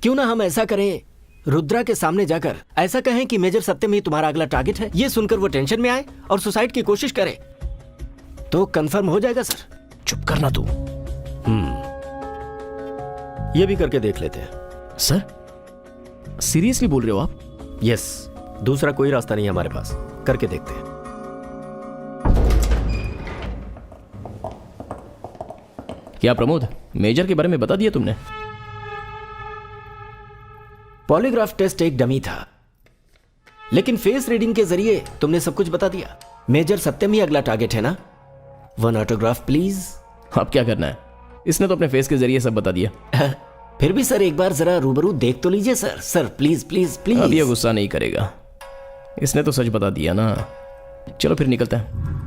क्यों ना हम ऐसा करें, रुद्रा के सामने जाकर ऐसा कहें कि मेजर सत्यम ही तुम्हारा अगला टारगेट है। ये सुनकर वो टेंशन में आए और सुसाइड की कोशिश करे तो कंफर्म हो जाएगा। सर चुप करना तू। ये भी करके देख लेते हैं। सर, सीरियसली बोल रहे हो आप? यस, दूसरा कोई रास्ता नहीं है हमारे पास, करके देखते हैं। क्या प्रमोद, मेजर के बारे में बता दिया तुमने? पॉलीग्राफ टेस्ट एक डमी था, लेकिन फेस रीडिंग के जरिए तुमने सब कुछ बता दिया। मेजर सत्यम ही अगला टारगेट है ना? 1 ऑटोग्राफ प्लीज। अब क्या करना है? इसने तो अपने फेस के जरिए सब बता दिया। फिर भी सर एक बार जरा रूबरू देख तो लीजिए sir. Sir please please please. अब ये गुस्सा नहीं करेगा, इसने तो सच बता दिया ना। चलो फिर निकलते हैं।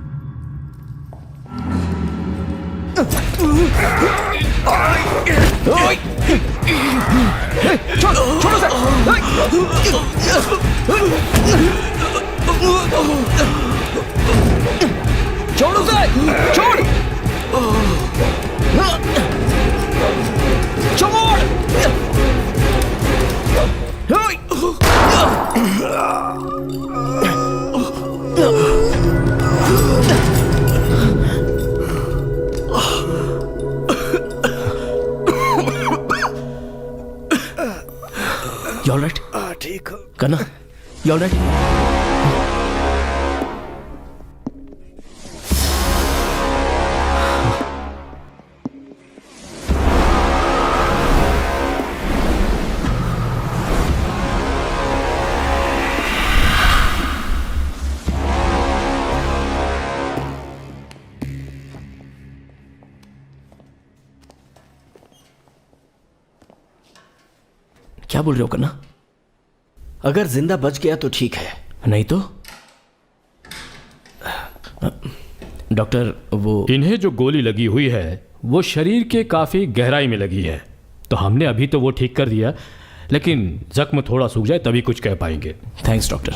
छोड़ उसे, छोड़, छोड़। You all right? ठीक हो? करना, you all right? क्या बोल रहे हो करना? अगर जिंदा बच गया तो ठीक है, नहीं तो? डॉक्टर, वो इन्हें जो गोली लगी हुई है वो शरीर के काफी गहराई में लगी है, तो हमने अभी तो वो ठीक कर दिया, लेकिन जख्म थोड़ा सूख जाए तभी कुछ कह पाएंगे। Thanks doctor.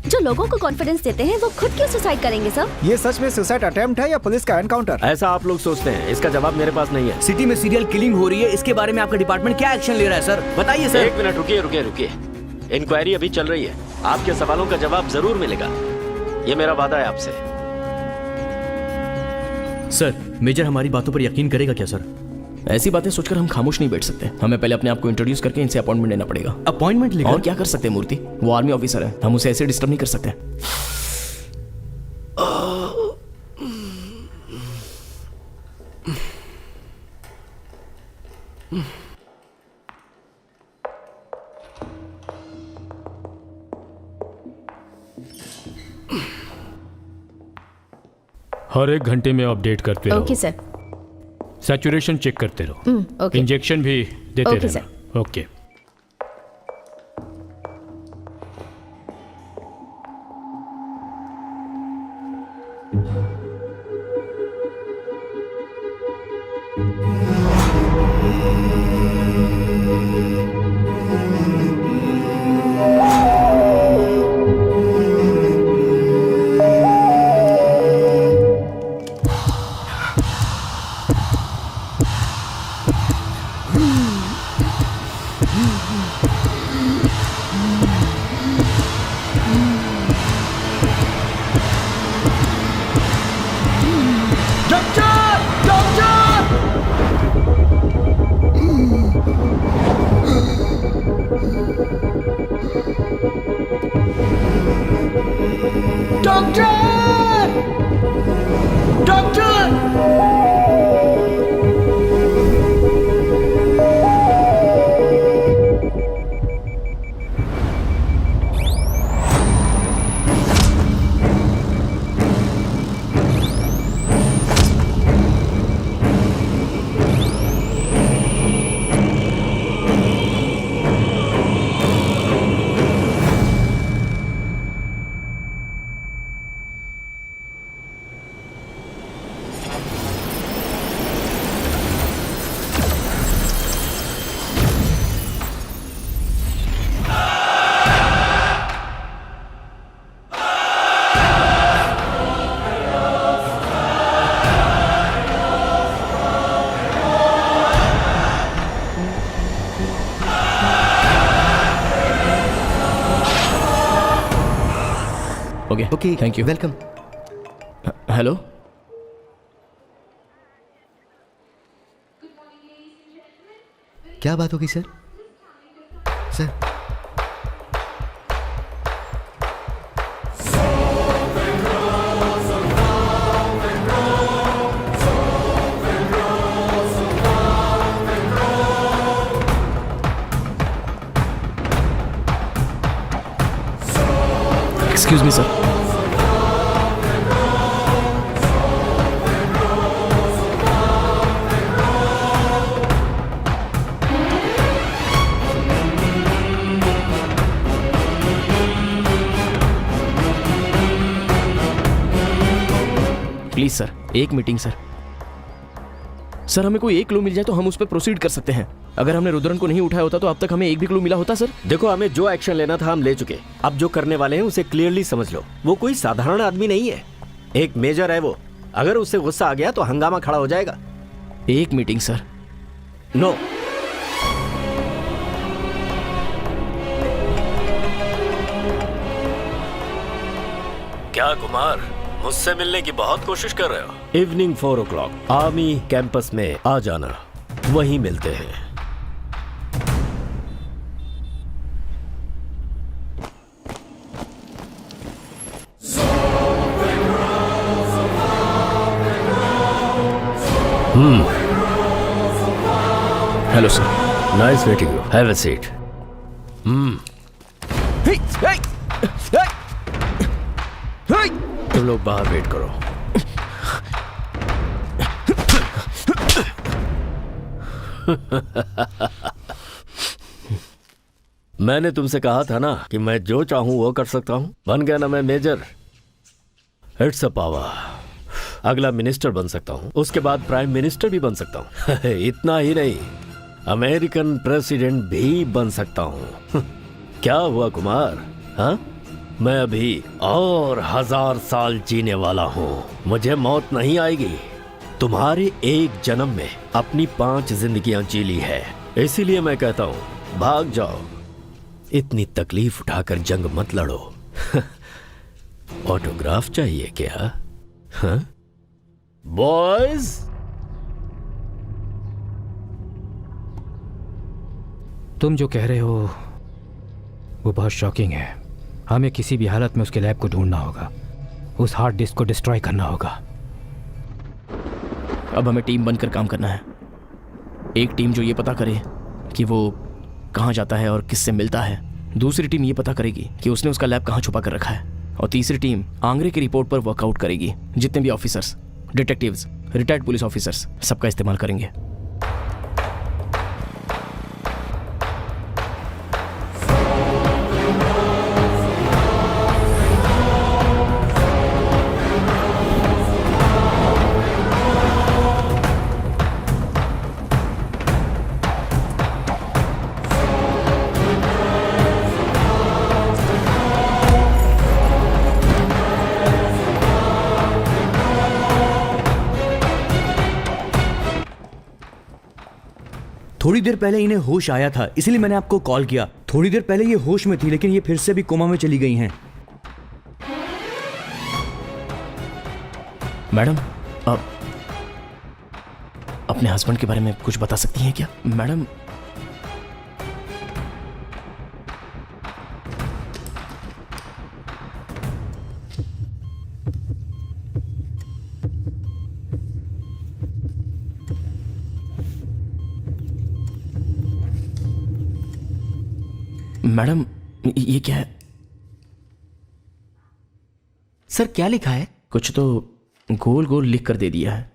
जो लोगों को कॉन्फिडेंस देते हैं वो खुद क्यों सुसाइड करेंगे सर? ये सच में सुसाइड अटेम्प्ट है या पुलिस का एनकाउंटर? ऐसा आप लोग सोचते हैं, इसका जवाब मेरे पास नहीं है। सिटी में सीरियल किलिंग हो रही है, इसके बारे में आपका डिपार्टमेंट क्या एक्शन ले रहा है सर? बताइए सर। एक मिनट रुकिए रुकिए रुकिए, इंक्वायरी अभी चल रही है, आपके सवालों का जवाब जरूर मिलेगा, ये मेरा वादा है आपसे। सर, मेजर हमारी बातों पर यकीन करेगा क्या सर? ऐसी बातें सोचकर हम खामोश नहीं बैठ सकते। हमें पहले अपने आप को इंट्रोड्यूस करके इनसे अपॉइंटमेंट लेना पड़ेगा। अपॉइंटमेंट लेकर? और क्या कर सकते हैं मूर्ति, वो आर्मी ऑफिसर है, हम उसे ऐसे डिस्टर्ब नहीं कर सकते। हर एक घंटे में अपडेट करते रहो। Okay sir. सैचुरेशन चेक करते रहो। ओके। इंजेक्शन भी देते ओके, रहना। Okay. Okay, thank you. Welcome. Hello, क्या बात होगी sir? Sir excuse me sir. Please sir, एक मीटिंग सर। सर हमें कोई एक क्लू मिल जाए तो हम उस पर प्रोसीड कर सकते हैं। अगर हमने रुद्रन को नहीं उठाया होता तो अब तक हमें एक भी क्लू मिला होता सर। देखो, हमें जो एक्शन लेना था हम ले चुके। अब जो करने वाले हैं उसे क्लियरली समझ लो। वो कोई साधारण आदमी नहीं है, एक मेजर है वो। अगर उससे गुस्सा आ गया तो हंगामा खड़ा हो जाएगा। एक मीटिंग सर। नो, क्या कुमार, मुझसे मिलने की बहुत कोशिश कर रहे हो? इवनिंग 4 o'clock आर्मी कैंपस में आ जाना, वहीं मिलते हैं। Hello sir. Nice meeting you, have a seat. तुम लोग बाहर वेट करो। मैंने तुमसे कहा था ना कि मैं जो चाहूं वो कर सकता हूं। बन गया ना मैं मेजर। It's a power. अगला मिनिस्टर बन सकता हूं, उसके बाद प्राइम मिनिस्टर भी बन सकता हूं। इतना ही नहीं, अमेरिकन प्रेसिडेंट भी बन सकता हूं। क्या हुआ कुमार? हाँ, मैं अभी और 1000 साल जीने वाला हूँ। मुझे मौत नहीं आएगी। तुम्हारे एक जन्म में अपनी 5 जिंदगियां जी ली है, इसीलिए मैं कहता हूँ भाग जाओ। इतनी तकलीफ उठाकर जंग मत लड़ो। ऑटोग्राफ चाहिए क्या? हाँ बॉयज? तुम जो कह रहे हो वो बहुत शॉकिंग है। हमें किसी भी हालत में उसके लैब को ढूंढना होगा, उस हार्ड डिस्क को डिस्ट्रॉय करना होगा। अब हमें टीम बनकर काम करना है। एक टीम जो ये पता करे कि वो कहाँ जाता है और किससे मिलता है, दूसरी टीम ये पता करेगी कि उसने उसका लैब कहाँ छुपा कर रखा है, और तीसरी टीम आंग्रे की रिपोर्ट पर वर्कआउट करेगी। जितने भी officers, detectives, retired police officers, सबका इस्तेमाल करेंगे। थोड़ी देर पहले इन्हें होश आया था, इसलिए मैंने आपको कॉल किया। थोड़ी देर पहले ये होश में थी, लेकिन ये फिर से भी कोमा में चली गई हैं। मैडम, आप अपने हस्बैंड के बारे में कुछ बता सकती हैं क्या? मैडम, मैडम ये क्या है? सर क्या लिखा है? कुछ तो गोल गोल लिख कर दे दिया है।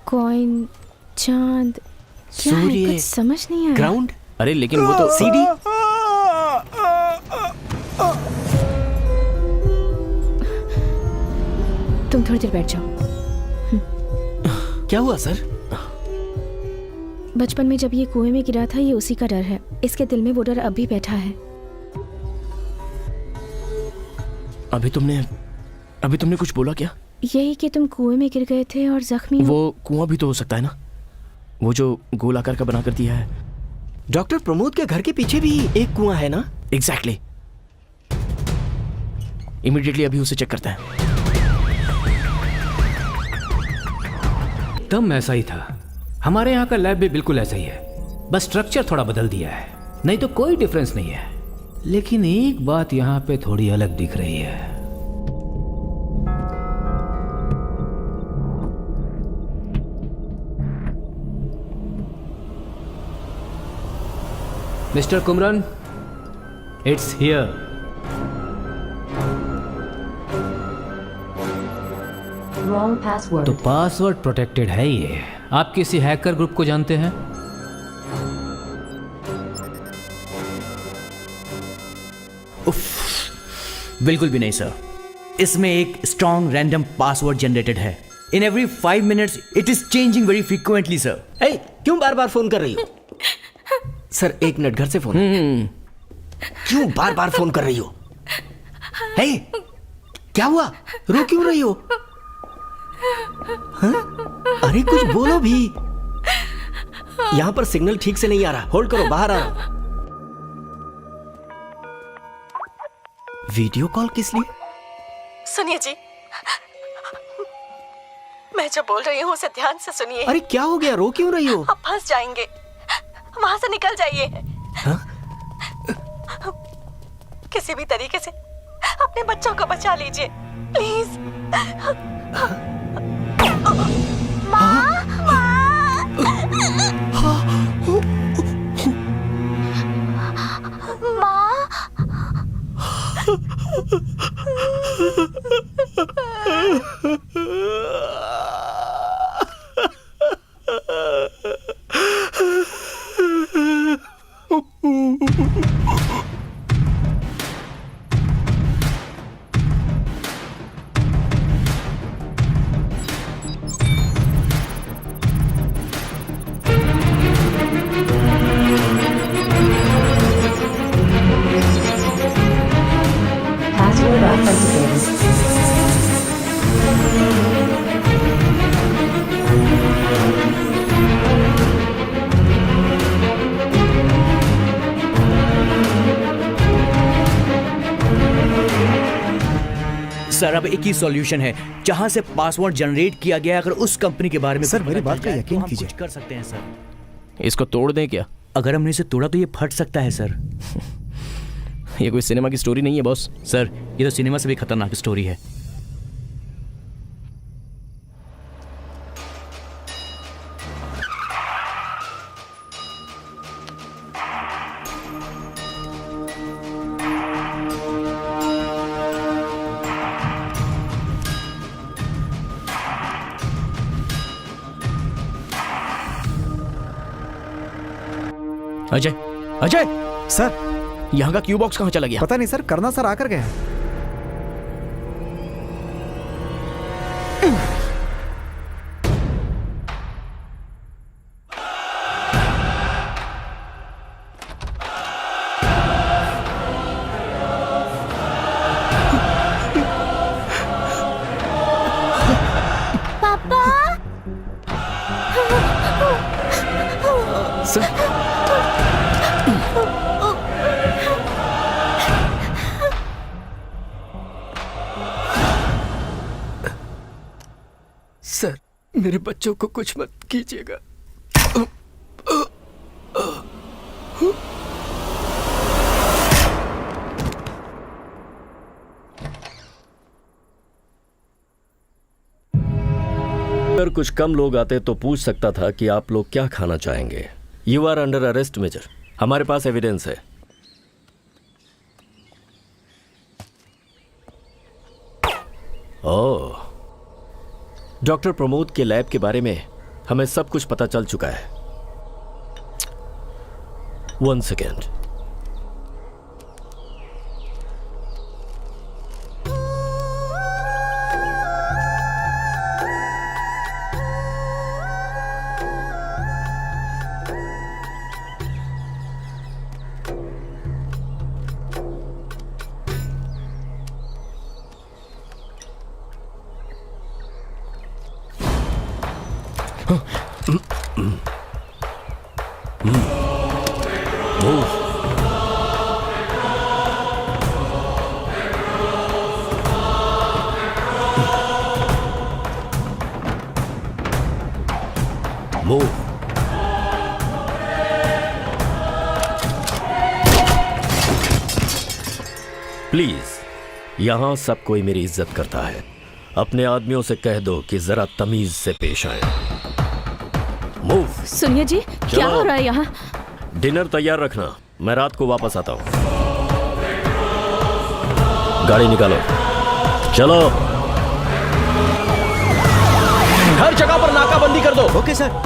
कॉइन, चांद, क्या है? सूर्य, कुछ समझ नहीं आया। ग्राउंड। अरे लेकिन वो तो सीडी। तुम थोड़ी देर बैठ जाओ। क्या हुआ सर? बचपन में जब ये कुएं में गिरा था, ये उसी का डर है। इसके दिल में वो डर अब भी बैठा है। अभी तुमने कुछ बोला क्या? यही कि तुम कुएं में गिर गए थे और जख्मी हो। वो कुआं भी तो हो सकता है ना, वो जो गोल आकार का बना कर दिया है। डॉक्टर प्रमोद के घर के पीछे भी एक कुआं है ना? एग्जैक्टली। इमीडिएटली अभी उसे चेक करते हैं। एकदम ऐसा ही था। हमारे यहाँ का लैब भी बिल्कुल ऐसा ही है, बस स्ट्रक्चर थोड़ा बदल दिया है, नहीं तो कोई डिफरेंस नहीं है। लेकिन एक बात यहाँ पे थोड़ी अलग दिख रही है। Mister Kumaran, it's here. Wrong password. तो पासवर्ड प्रोटेक्टेड है ये। आप किसी हैकर ग्रुप को जानते हैं? बिल्कुल भी नहीं सर। इसमें एक स्ट्रॉन्ग रैंडम पासवर्ड जनरेटेड है। In every 5 minutes it is changing very frequently sir. ए, क्यों बार बार फोन कर रही हो? सर 1 मिनट, घर से फोन। क्यों बार बार फोन कर रही हो? हे, क्या हुआ? रो क्यों रही हो? हाँ? अरे कुछ बोलो भी। यहां पर सिग्नल ठीक से नहीं आ रहा। होल्ड करो, बाहर आ रहा। वीडियो कॉल किस लिए? सुनिए जी, मैं जो बोल रही हूँ उसे ध्यान से सुनिए। अरे क्या हो गया? रो क्यों रही हो? आप फंस जाएंगे, वहां से निकल जाइए। हाँ? किसी भी तरीके से अपने बच्चों को बचा लीजिए प्लीज। Password authenticated. सर अब एक ही सॉल्यूशन है जहां से पासवर्ड जनरेट किया गया। अगर उस कंपनी के बारे में सर, कुछ मेरी पता बात चल पे जाए, यकीन तो हम कीजिए। कुछ कर सकते हैं सर। इसको तोड़ दें क्या? अगर हमने इसे तोड़ा तो ये फट सकता है सर। ये कोई सिनेमा की स्टोरी नहीं है बॉस। सर ये तो सिनेमा से भी खतरनाक स्टोरी है। अजय, अजय, सर यहाँ का क्यू बॉक्स कहाँ चला गया? पता नहीं सर, करना सर आकर गए। सर मेरे बच्चों को कुछ मत कीजिएगा। अगर कुछ कम लोग आते तो पूछ सकता था कि आप लोग क्या खाना चाहेंगे। You are under arrest major. हमारे पास एविडेंस है। ओह, डॉक्टर प्रमोद के लैब के बारे में हमें सब कुछ पता चल चुका है। 1 सेकेंड। Move. प्लीज, यहाँ सब कोई मेरी इज्जत करता है। अपने आदमियों से कह दो कि जरा तमीज से पेश आए। मूव। सुनिए जी, क्या हो रहा है यहाँ? डिनर तैयार रखना, मैं रात को वापस आता हूँ। गाड़ी निकालो, चलो। हर जगह पर नाकाबंदी कर दो। Okay sir.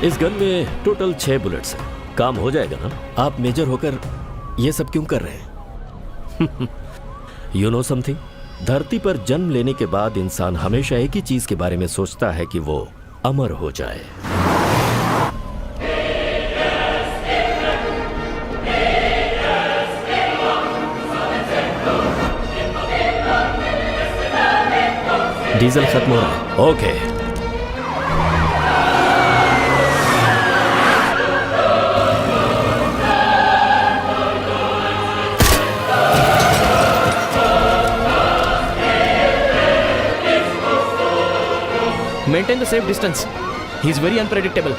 इस गन में टोटल 6 बुलेट्स हैं। काम हो जाएगा ना? आप मेजर होकर ये सब क्यों कर रहे हैं? You know something? धरती पर जन्म लेने के बाद इंसान हमेशा एक ही चीज के बारे में सोचता है कि वो अमर हो जाए। डीजल खत्म हो रहा है। Okay. Maintain the safe distance. He is very unpredictable.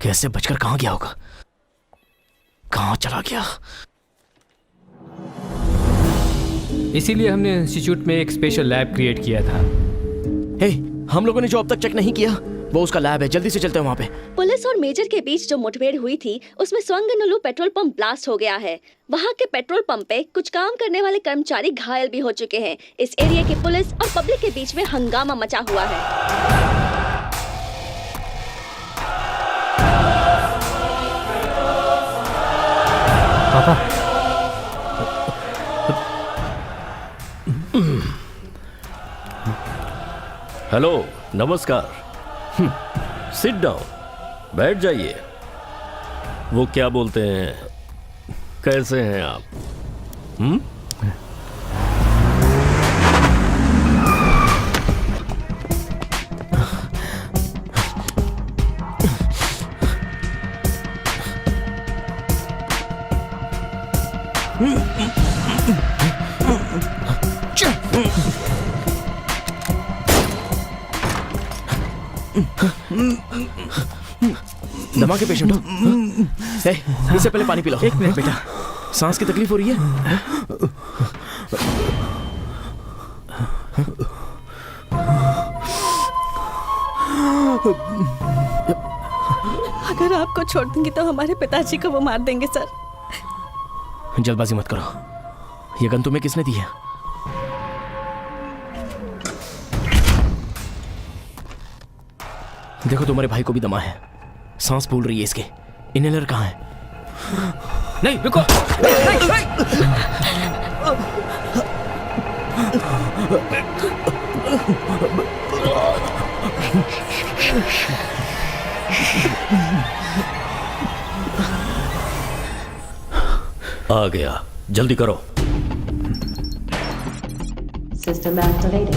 कैसे बचकर कहां गया होगा? कहां चला गया? इसीलिए हमने इंस्टीट्यूट में एक स्पेशल लैब क्रिएट किया था। हे, हम लोगों ने जो अब तक चेक नहीं किया वो उसका लैब है। जल्दी से चलते हैं वहां पे। पुलिस और मेजर के बीच जो मुठभेड़ हुई थी उसमें स्वंगनुलु पेट्रोल पंप ब्लास्ट हो गया है। वहां के पेट्रोल पंप पे कुछ काम करने वाले कर्मचारी घायल भी हो चुके हैं। इस एरिया की पुलिस और पब्लिक के बीच में हंगामा मचा हुआ है। पापा, हेलो, नमस्कार। सिट डाउन, बैठ जाइए। वो क्या बोलते हैं, कैसे हैं आप? दमा के पेशेंट हो? ए, इससे पहले पानी पी लो। एक मिनट बेटा, सांस की तकलीफ हो रही है? अगर आपको छोड़ दूंगी तो हमारे पिताजी को वो मार देंगे सर। जल्दबाजी मत करो। ये गन तुम्हें किसने दी है? देखो, तुम्हारे भाई को भी दमा है, सांस फूल रही है इसके। इनहेलर कहाँ है? नहीं, रुको। आ गया, जल्दी करो। System activated.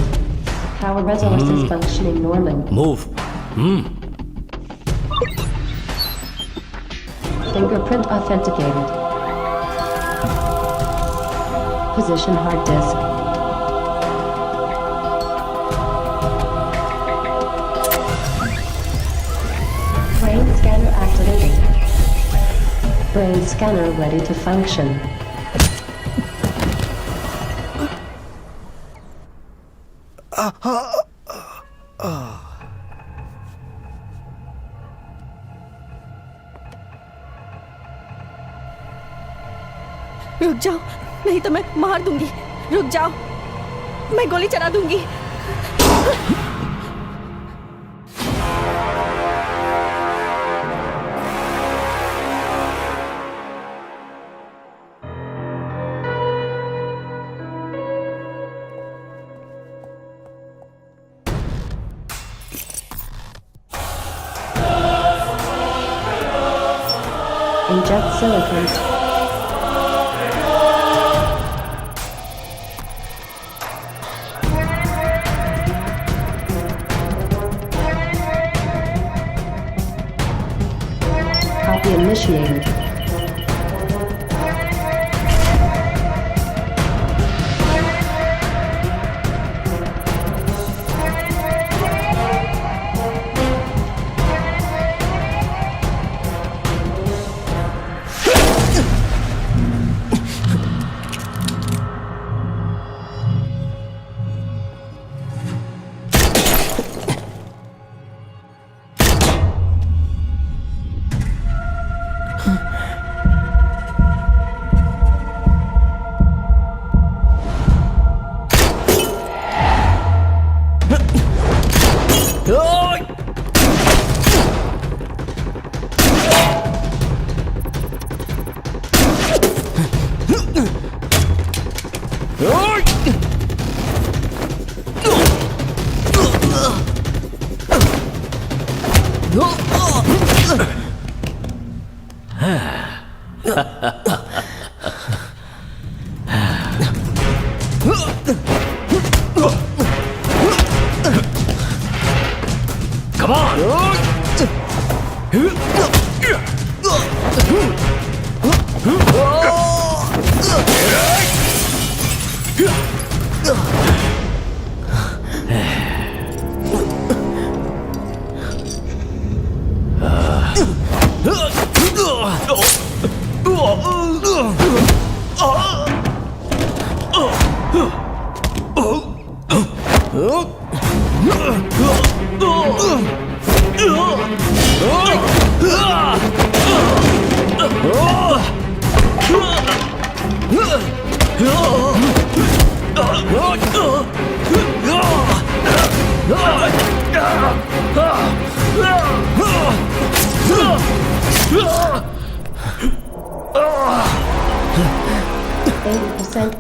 Power resource is functioning normally. Move. Fingerprint authenticated. Position hard disk. Brain scanner activated. Brain scanner ready to function. रुक जाओ, नहीं तो मैं मार दूंगी। रुक जाओ, मैं गोली चला दूंगी। Inject silicon. Copy initiated.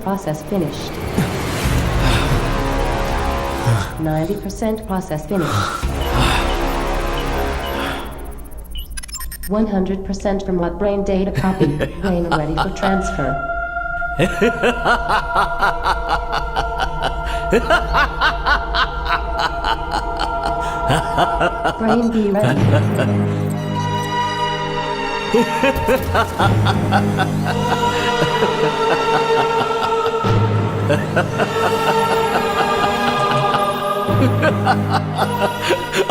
Process finished. 90% process finished. 100% remote brain data copy. Brain ready for transfer. Brain be ready.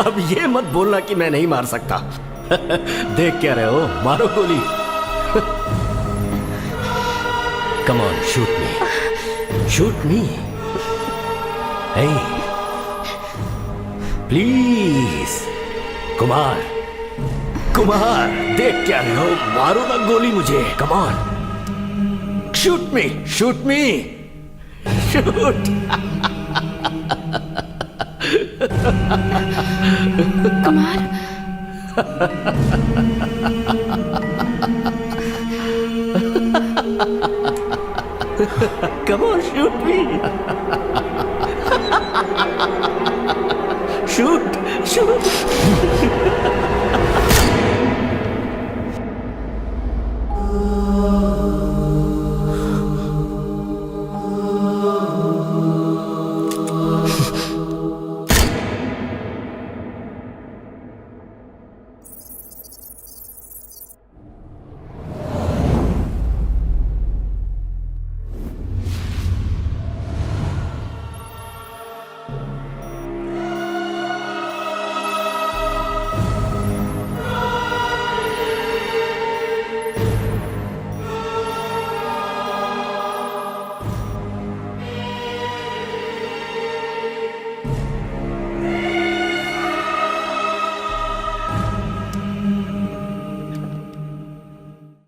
अब ये मत बोलना कि मैं नहीं मार सकता। देख क्या रहे हो, मारो गोली। Come on, shoot me, shoot me. Hey please Kumar, Kumar, देख क्या रहे हो, मारो ना गोली मुझे। Come on, shoot me, shoot me, shoot. Kumar, Come on, shoot me. Shoot, shoot.